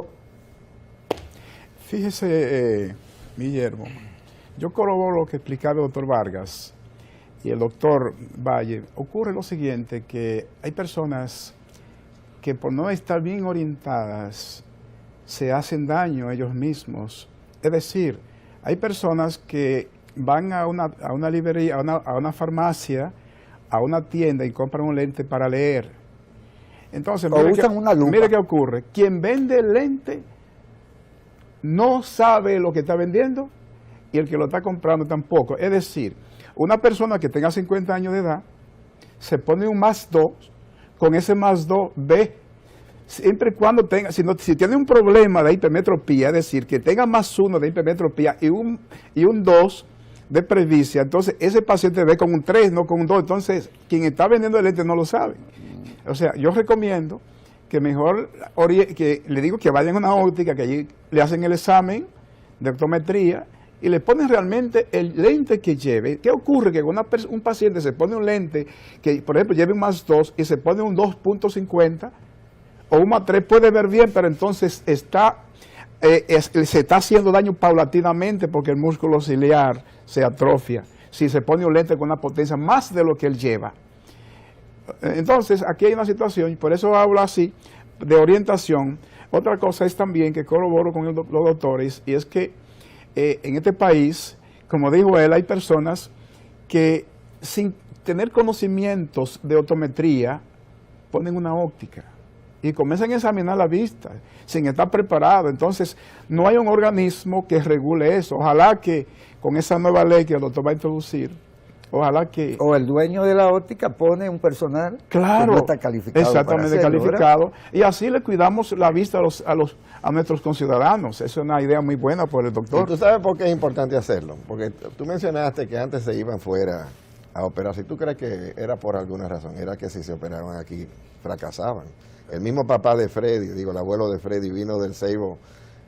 fíjese, Guillermo, yo corroboro lo que explicaba el doctor Vargas y el doctor Valle. Ocurre lo siguiente, que hay personas que por no estar bien orientadas se hacen daño a ellos mismos. Es decir, hay personas que van a una librería, a una farmacia, a una tienda y compran un lente para leer. Entonces, usan una lupa. Mire qué ocurre. Quien vende el lente no sabe lo que está vendiendo y el que lo está comprando tampoco. Es decir, una persona que tenga 50 años de edad se pone un +2, con ese +2 ve, siempre y cuando tenga, si tiene un problema de hipermetropía, es decir, que tenga +1 de hipermetropía y un 2 de presbicia, entonces ese paciente ve con un 3, no con un 2, entonces quien está vendiendo el lente no lo sabe. O sea, yo recomiendo que mejor, que le digo que vayan a una óptica, que allí le hacen el examen de optometría y le ponen realmente el lente que lleve. ¿Qué ocurre? Que cuando un paciente se pone un lente que, por ejemplo, lleve un +2 y se pone un 2.50 o un +3, puede ver bien, pero entonces se está haciendo daño paulatinamente porque el músculo ciliar se atrofia si se pone un lente con una potencia más de lo que él lleva. Entonces, aquí hay una situación, y por eso hablo así, de orientación. Otra cosa es también que corroboro con los doctores, y es que en este país, como dijo él, hay personas que sin tener conocimientos de optometría ponen una óptica y comienzan a examinar la vista sin estar preparado. Entonces, no hay un organismo que regule eso. Ojalá que con esa nueva ley que el doctor va a introducir, ojalá que... O el dueño de la óptica pone un personal que no está calificado. Exactamente, para hacerlo, calificado. ¿Verdad? Y así le cuidamos la vista a nuestros conciudadanos. Esa es una idea muy buena por el doctor. ¿Y tú sabes por qué es importante hacerlo? Porque tú mencionaste que antes se iban fuera a operar. Si tú crees que era por alguna razón, era que si se operaban aquí fracasaban. El mismo papá de Freddy, el abuelo de Freddy, vino del Ceibo,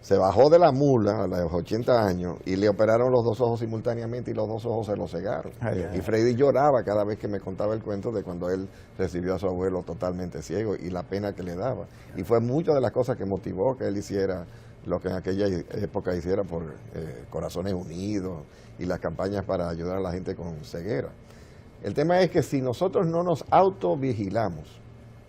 se bajó de la mula a los 80 años y le operaron los 2 ojos simultáneamente y los 2 ojos se los cegaron. Y Freddy lloraba cada vez que me contaba el cuento de cuando él recibió a su abuelo totalmente ciego y la pena que le daba. Y fue muchas de las cosas que motivó que él hiciera lo que en aquella época hiciera por Corazones Unidos y las campañas para ayudar a la gente con ceguera. El tema es que si nosotros no nos autovigilamos,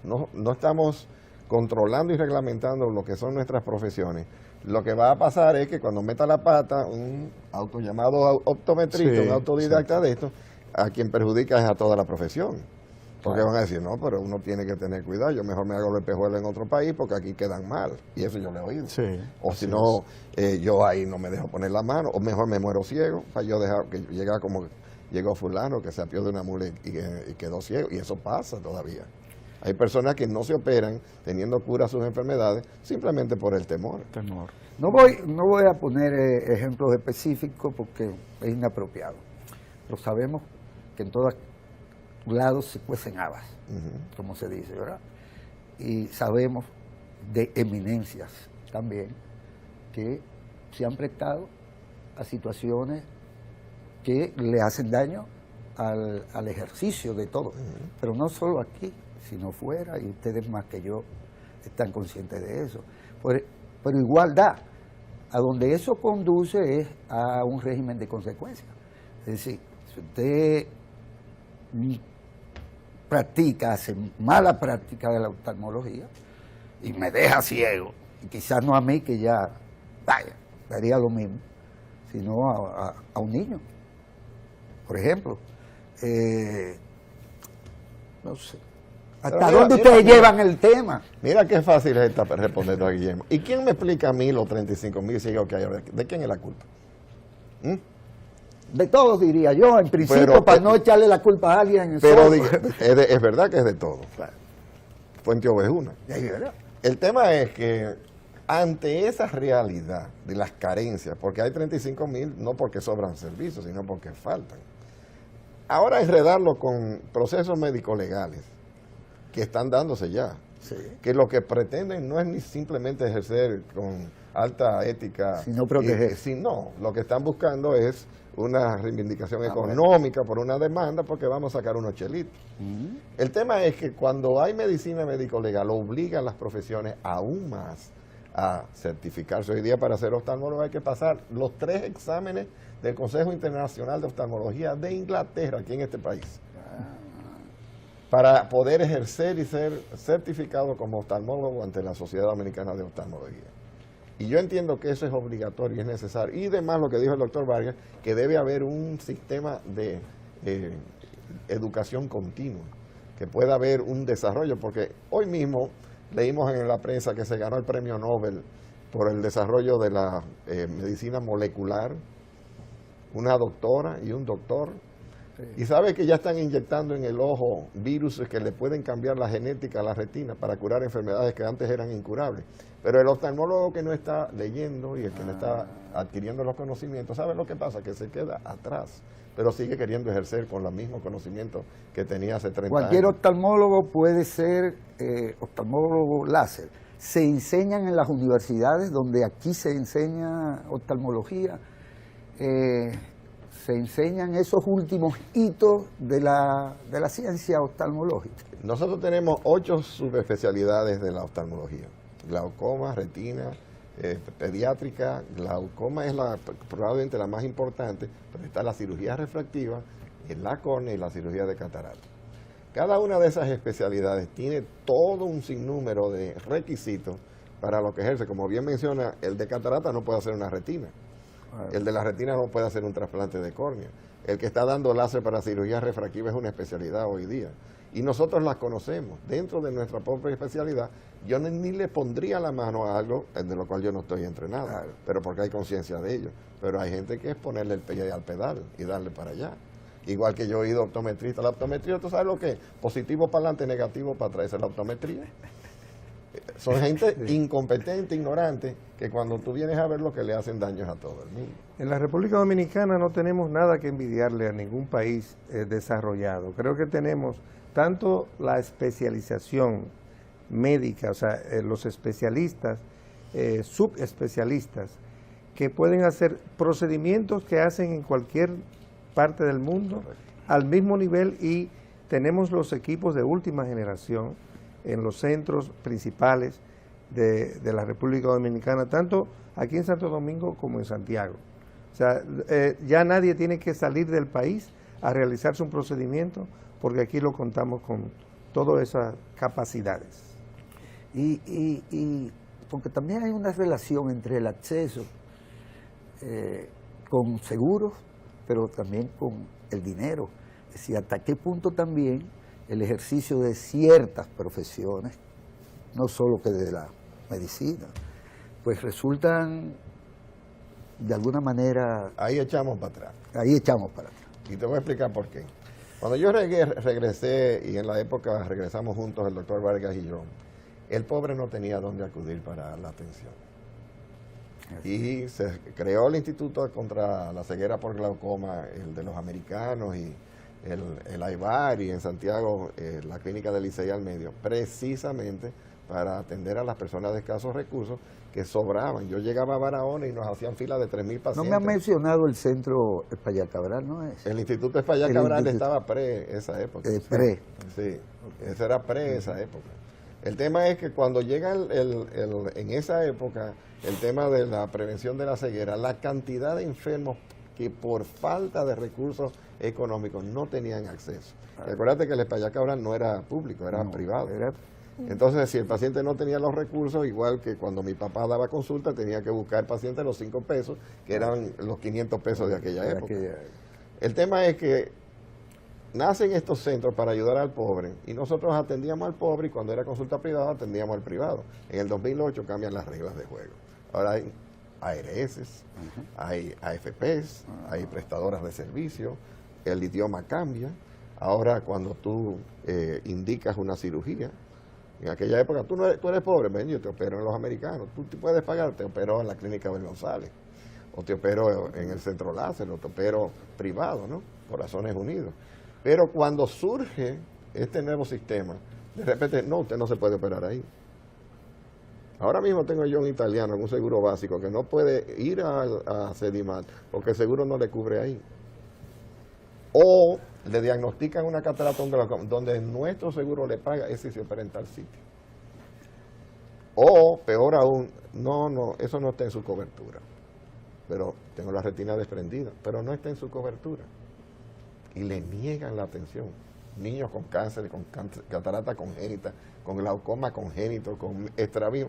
no estamos controlando y reglamentando lo que son nuestras profesiones, lo que va a pasar es que cuando meta la pata un auto llamado optometrista, un autodidacta de esto, a quien perjudica es a toda la profesión. Porque van a decir, no, pero uno tiene que tener cuidado, yo mejor me hago los espejuelos en otro país porque aquí quedan mal. Y eso yo le he oído. Sí, o si no, yo ahí no me dejo poner la mano, o mejor me muero ciego, para yo dejar que llegue como llegó fulano, que se apió de una mula y quedó ciego. Y eso pasa todavía. Hay personas que no se operan teniendo cura a sus enfermedades simplemente por el temor. No voy a poner ejemplos específicos porque es inapropiado. Pero sabemos que en todos lados se cuecen habas, como se dice, ¿verdad? Y sabemos de eminencias también que se han prestado a situaciones que le hacen daño al ejercicio de todo. Pero no solo aquí, sino fuera, y ustedes más que yo están conscientes de eso. Pero igual da, a donde eso conduce es a un régimen de consecuencias. Es decir, si usted hace mala práctica de la oftalmología y me deja ciego, y quizás no a mí que ya, daría lo mismo, sino a un niño, por ejemplo. No sé. ¿Hasta dónde ustedes llevan el tema? Mira qué fácil es respondiendo a Guillermo. ¿Y quién me explica a mí los 35,000 ciegos que hay ahora? ¿De quién es la culpa? De todos, diría yo, en principio, pero, para no echarle la culpa a alguien. Pero es verdad que es de todos. Fuente ovejuna. El tema es que ante esa realidad de las carencias, porque hay 35.000 no porque sobran servicios, sino porque faltan. Ahora enredarlo con procesos médico-legales que están dándose ya, Sí. que lo que pretenden no es ni simplemente ejercer con alta ética, Sino proteger. no, lo que están buscando es una reivindicación bueno. económica por una demanda porque vamos a sacar unos chelitos. El tema es que cuando hay medicina médico-legal obliga a las profesiones aún más a certificarse. Hoy día para ser oftalmólogo hay que pasar los 3 exámenes del Consejo Internacional de Oftalmología de Inglaterra, aquí en este país, para poder ejercer y ser certificado como oftalmólogo ante la Sociedad Dominicana de Oftalmología. Y yo entiendo que eso es obligatorio y es necesario. Y además lo que dijo el doctor Vargas, que debe haber un sistema de educación continua, que pueda haber un desarrollo, porque hoy mismo leímos en la prensa que se ganó el premio Nobel por el desarrollo de la medicina molecular, una doctora y un doctor, y sabe que ya están inyectando en el ojo virus que le pueden cambiar la genética a la retina para curar enfermedades que antes eran incurables. Pero el oftalmólogo que no está leyendo y el que no está adquiriendo los conocimientos, ¿sabe lo que pasa? Que se queda atrás, pero sigue queriendo ejercer con los mismos conocimientos que tenía hace 30 Cualquier años. oftalmólogo puede ser oftalmólogo láser. Se enseñan en las universidades donde aquí se enseña oftalmología, se enseñan esos últimos hitos de la ciencia oftalmológica. Nosotros tenemos 8 subespecialidades de la oftalmología: glaucoma, retina, pediátrica. Glaucoma es probablemente la más importante, pero está la cirugía refractiva, la córnea y la cirugía de catarata. Cada una de esas especialidades tiene todo un sinnúmero de requisitos para lo que ejerce. Como bien menciona, el de catarata no puede hacer una retina. El de la retina no puede hacer un trasplante de córnea. El que está dando láser para cirugía refractiva es una especialidad hoy día. Y nosotros las conocemos. Dentro de nuestra propia especialidad, yo ni le pondría la mano a algo de lo cual yo no estoy entrenado, pero porque hay conciencia de ello. Pero hay gente que es ponerle el pie al pedal y darle para allá. Igual que yo he ido a optometrista. La optometría, ¿tú sabes lo que es? Positivo para adelante, negativo para atrás. Esa es la optometría. Son gente incompetente, ignorante, que cuando tú vienes a ver lo que le hacen daños a todo el mundo. En la República Dominicana no tenemos nada que envidiarle a ningún país desarrollado. Creo que tenemos tanto la especialización médica, o sea, los especialistas, subespecialistas, que pueden hacer procedimientos que hacen en cualquier parte del mundo al mismo nivel, y tenemos los equipos de última generación en los centros principales de la República Dominicana, tanto aquí en Santo Domingo como en Santiago. O sea, ya nadie tiene que salir del país a realizarse un procedimiento, porque aquí lo contamos con todas esas capacidades. Y porque también hay una relación entre el acceso con seguros, pero también con el dinero. Es decir, hasta qué punto también el ejercicio de ciertas profesiones, no solo que de la medicina, pues resultan de alguna manera... Ahí echamos para atrás. Ahí echamos para atrás. Y te voy a explicar por qué. Cuando yo regresé, y en la época regresamos juntos el doctor Vargas y yo, el pobre no tenía dónde acudir para la atención. Y se creó el Instituto contra la Ceguera por Glaucoma, el de los americanos, y el AIBAR, y en Santiago la clínica del Licey al medio, precisamente para atender a las personas de escasos recursos que sobraban. Yo llegaba a Barahona y nos hacían fila de 3.000 pacientes. No me ha mencionado el centro Espaillat Cabral, ¿no es? El Instituto Espaillat Cabral estaba pre esa época. Pre. Sí, ese era pre esa época. El tema es que cuando llega en esa época el tema de la prevención de la ceguera, la cantidad de enfermos que por falta de recursos económicos no tenían acceso. Recuérdate que el Espaillat Cabral no era público, era privado. Entonces, si el paciente no tenía los recursos, igual que cuando mi papá daba consulta, tenía que buscar al paciente los 5 pesos, que eran los 500 pesos de aquella época. El tema es que nacen estos centros para ayudar al pobre, y nosotros atendíamos al pobre, y cuando era consulta privada atendíamos al privado. En el 2008 cambian las reglas de juego. Ahora hay ARS, hay AFPs, hay prestadoras de servicio, el idioma cambia. Ahora cuando tú indicas una cirugía, En aquella época, tú eres pobre, ven, yo te opero en los americanos. Tú te puedes pagar, te opero en la clínica Bel González, o te opero en el Centro Láser, o te opero privado, ¿no? Corazones Unidos. Pero cuando surge este nuevo sistema, de repente, no, usted no se puede operar ahí. Ahora mismo tengo yo un italiano en un seguro básico que no puede ir a Sedimat porque el seguro no le cubre ahí. O le diagnostican una catarata donde nuestro seguro le paga ese se opera en tal sitio. O, peor aún, no, eso no está en su cobertura. Pero tengo la retina desprendida, pero no está en su cobertura. Y le niegan la atención. Niños con cáncer, con catarata congénita, con glaucoma congénito, con extravío,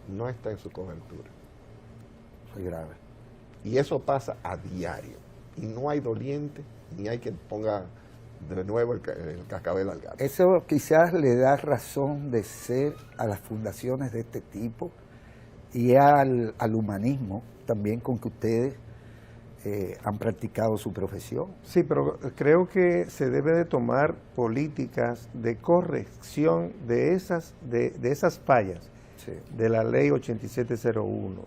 no está en su cobertura. Muy grave. Y eso pasa a diario. Y no hay doliente, ni hay quien ponga de nuevo el cascabel al gato. Eso quizás le da razón de ser a las fundaciones de este tipo y al humanismo también con que ustedes han practicado su profesión. Sí, pero creo que se debe de tomar políticas de corrección de esas fallas Sí. de la ley 8701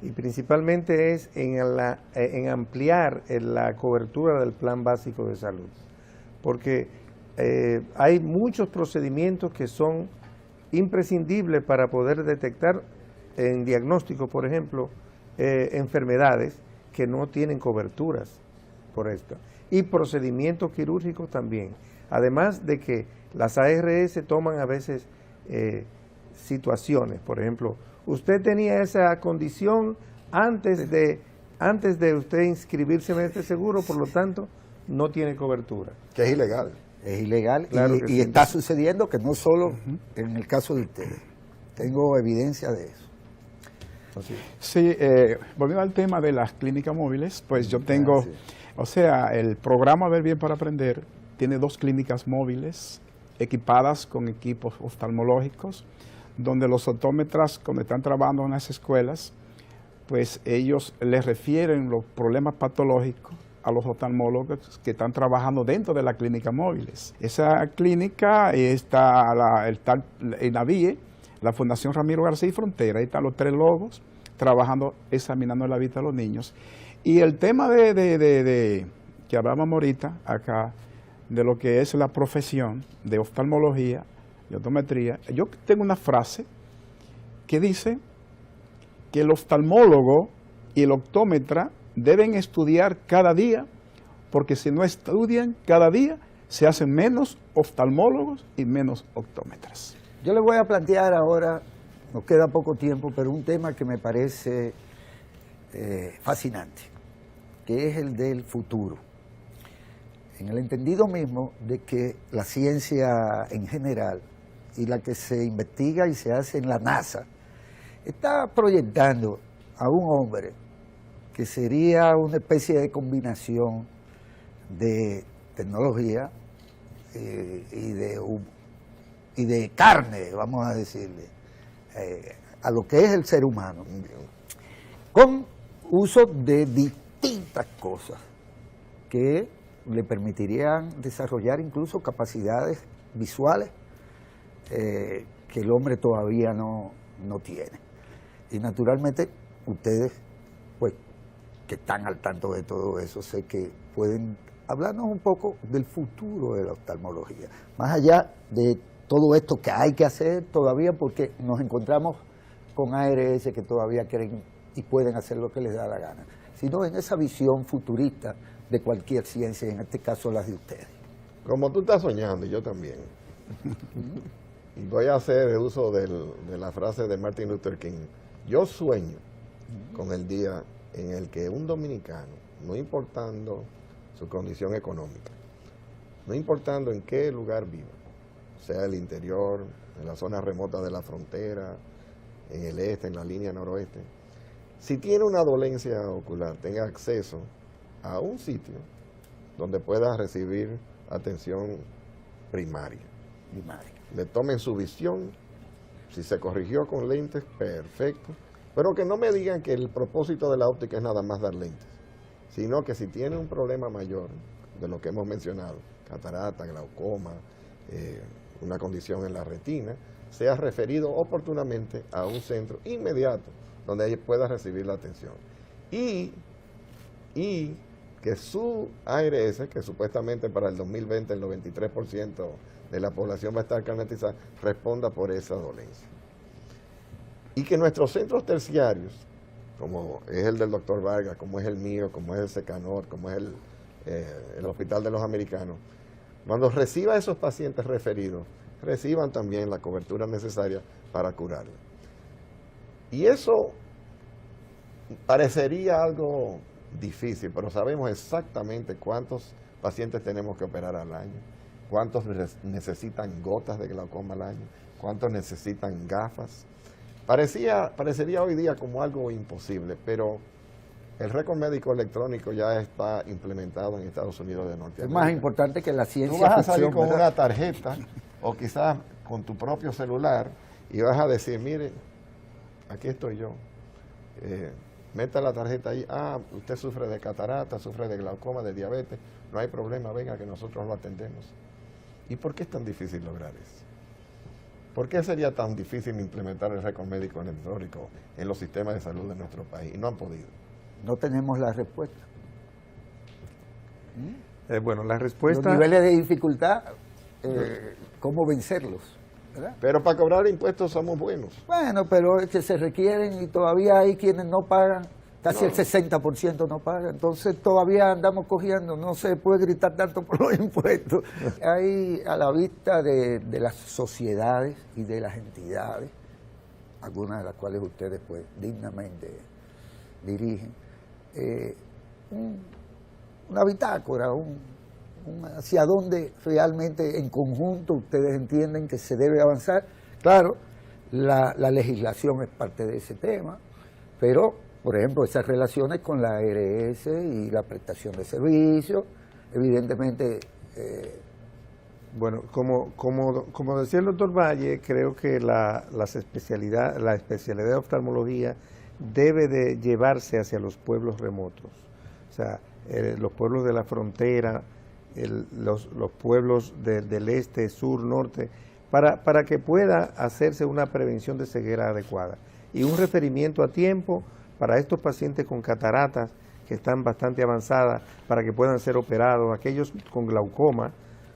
y principalmente es en ampliar la cobertura del plan básico de salud, porque hay muchos procedimientos que son imprescindibles para poder detectar en diagnóstico, por ejemplo, enfermedades que no tienen coberturas por esto, y procedimientos quirúrgicos también, además de que las ARS toman a veces situaciones, por ejemplo, usted tenía esa condición antes de usted inscribirse en este seguro, por lo tanto no tiene cobertura. Que es ilegal. Es ilegal Claro y que sí. está sucediendo que no solo en el caso de ustedes. Tengo evidencia de eso. Así. Sí, volviendo al tema de las clínicas móviles, pues yo tengo, Gracias. o sea, el programa Ver Bien para Aprender tiene 2 clínicas móviles equipadas con equipos oftalmológicos, donde los optómetras, cuando están trabajando en las escuelas, pues ellos les refieren los problemas patológicos a los oftalmólogos que están trabajando dentro de las clínicas móviles. Esa clínica está en Navie, la Fundación Ramiro García y Frontera, ahí están los 3 logos trabajando, examinando la vista de los niños. Y el tema de que hablábamos ahorita acá, de lo que es la profesión de oftalmología, de optometría, yo tengo una frase que dice que el oftalmólogo y el optómetra deben estudiar cada día, porque si no estudian cada día, se hacen menos oftalmólogos y menos optómetras. Yo les voy a plantear ahora, nos queda poco tiempo, pero un tema que me parece fascinante, que es el del futuro. En el entendido mismo de que la ciencia en general y la que se investiga y se hace en la NASA está proyectando a un hombre que sería una especie de combinación de tecnología y de carne, vamos a decirle, a lo que es el ser humano, con uso de distintas cosas que le permitirían desarrollar incluso capacidades visuales que el hombre todavía no tiene. Y naturalmente ustedes, pues, que están al tanto de todo eso, sé que pueden hablarnos un poco del futuro de la oftalmología, más allá de todo esto que hay que hacer todavía, porque nos encontramos con ARS que todavía creen y pueden hacer lo que les da la gana, sino en esa visión futurista de cualquier ciencia, en este caso las de ustedes. Como tú estás soñando, y yo también. Y voy a hacer uso de la frase de Martin Luther King. Yo sueño con el día en el que un dominicano, no importando su condición económica, no importando en qué lugar viva, sea el interior, en la zona remota de la frontera, en el este, en la línea noroeste, si tiene una dolencia ocular, tenga acceso a un sitio donde pueda recibir atención primaria. Le tomen su visión, si se corrigió con lentes, perfecto, pero que no me digan que el propósito de la óptica es nada más dar lentes, sino que si tiene un problema mayor de lo que hemos mencionado, catarata, glaucoma, una condición en la retina, sea referido oportunamente a un centro inmediato donde ella pueda recibir la atención. Y que su ARS, que supuestamente para el 2020 el 93% de la población va a estar carnetizada, responda por esa dolencia. Y que nuestros centros terciarios, como es el del Dr. Vargas, como es el mío, como es el Secanor, como es el Hospital de los Americanos, cuando reciba a esos pacientes referidos, reciban también la cobertura necesaria para curarlos. Y eso parecería algo difícil, pero sabemos exactamente cuántos pacientes tenemos que operar al año, cuántos necesitan gotas de glaucoma al año, cuántos necesitan gafas. Parecería hoy día como algo imposible, pero el récord médico electrónico ya está implementado en Estados Unidos de Norteamérica. Es más importante que la ciencia Tú vas a salir ficción, con ¿verdad? una tarjeta o quizás con tu propio celular y vas a decir, mire, aquí estoy yo. Meta la tarjeta ahí, usted sufre de catarata, sufre de glaucoma, de diabetes, no hay problema, venga que nosotros lo atendemos. ¿Y por qué es tan difícil lograr eso? ¿Por qué sería tan difícil implementar el récord médico electrónico en los sistemas de salud de nuestro país? Y no han podido. No tenemos la respuesta. Bueno, la Los respuesta... niveles de dificultad, ¿cómo vencerlos? ¿Verdad? Pero para cobrar impuestos somos buenos. Bueno, pero es que se requieren y todavía hay quienes no pagan, casi el 60% no paga, entonces todavía andamos cogiendo, no se puede gritar tanto por los impuestos. Hay a la vista de las sociedades y de las entidades, algunas de las cuales ustedes pues dignamente dirigen, una bitácora, hacia dónde realmente en conjunto ustedes entienden que se debe avanzar. Claro, la legislación es parte de ese tema, pero, por ejemplo, esas relaciones con la ARS y la prestación de servicios, evidentemente... Bueno, como decía el doctor Valle, creo que la especialidad de oftalmología debe de llevarse hacia los pueblos remotos, o sea, los pueblos de la frontera, los pueblos del este, sur, norte, para que pueda hacerse una prevención de ceguera adecuada y un referimiento a tiempo para estos pacientes con cataratas que están bastante avanzadas, para que puedan ser operados, aquellos con glaucoma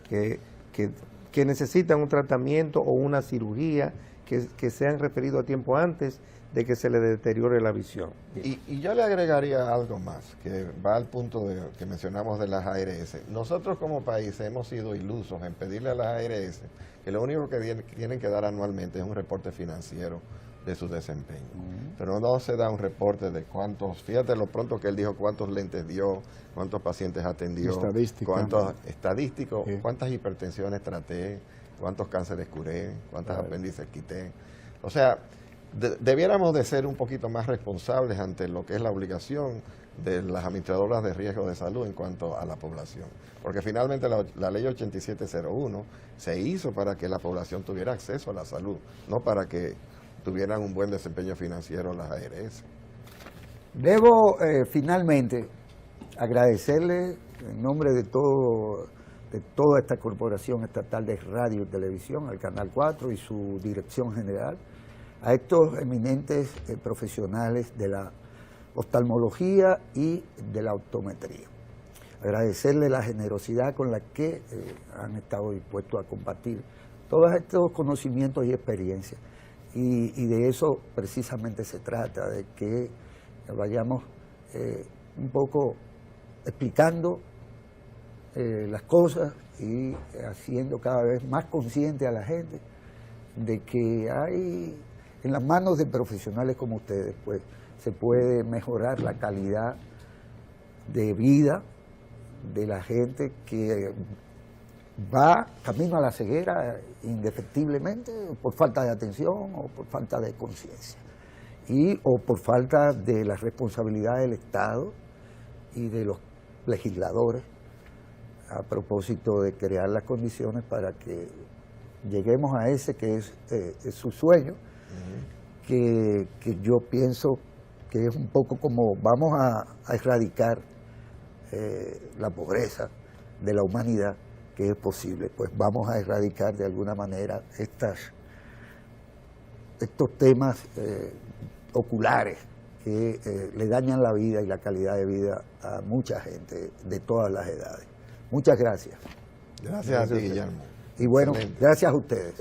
que necesitan un tratamiento o una cirugía que sean referidos a tiempo antes de que se le deteriore la visión. Y yo le agregaría algo más, que va al punto que mencionamos de las ARS. Nosotros como país hemos sido ilusos en pedirle a las ARS que lo único que tienen que dar anualmente es un reporte financiero de su desempeño. Pero no se da un reporte de cuántos, fíjate lo pronto que él dijo, cuántos lentes dio, cuántos pacientes atendió, cuántas hipertensiones traté, cuántos cánceres curé, cuántas apéndices quité. O sea, debiéramos de ser un poquito más responsables ante lo que es la obligación de las administradoras de riesgo de salud en cuanto a la población. Porque finalmente la ley 8701 se hizo para que la población tuviera acceso a la salud, no para que tuvieran un buen desempeño financiero las ARS. Debo finalmente agradecerle en nombre de toda esta Corporación Estatal de Radio y Televisión, al Canal 4 y su dirección general, a estos eminentes profesionales de la oftalmología y de la optometría. Agradecerle la generosidad con la que han estado dispuestos a compartir todos estos conocimientos y experiencias. Y de eso precisamente se trata, de que vayamos un poco explicando las cosas y haciendo cada vez más consciente a la gente de que hay en las manos de profesionales como ustedes, pues se puede mejorar la calidad de vida de la gente que va camino a la ceguera indefectiblemente por falta de atención o por falta de conciencia o por falta de la responsabilidad del Estado y de los legisladores a propósito de crear las condiciones para que lleguemos a ese que es su sueño, que yo pienso que es un poco como vamos a erradicar la pobreza de la humanidad, que es posible, pues vamos a erradicar de alguna manera estas estos temas oculares que le dañan la vida y la calidad de vida a mucha gente de todas las edades. Muchas gracias. Gracias a ti, Guillermo. Y bueno, Excelente. gracias a ustedes.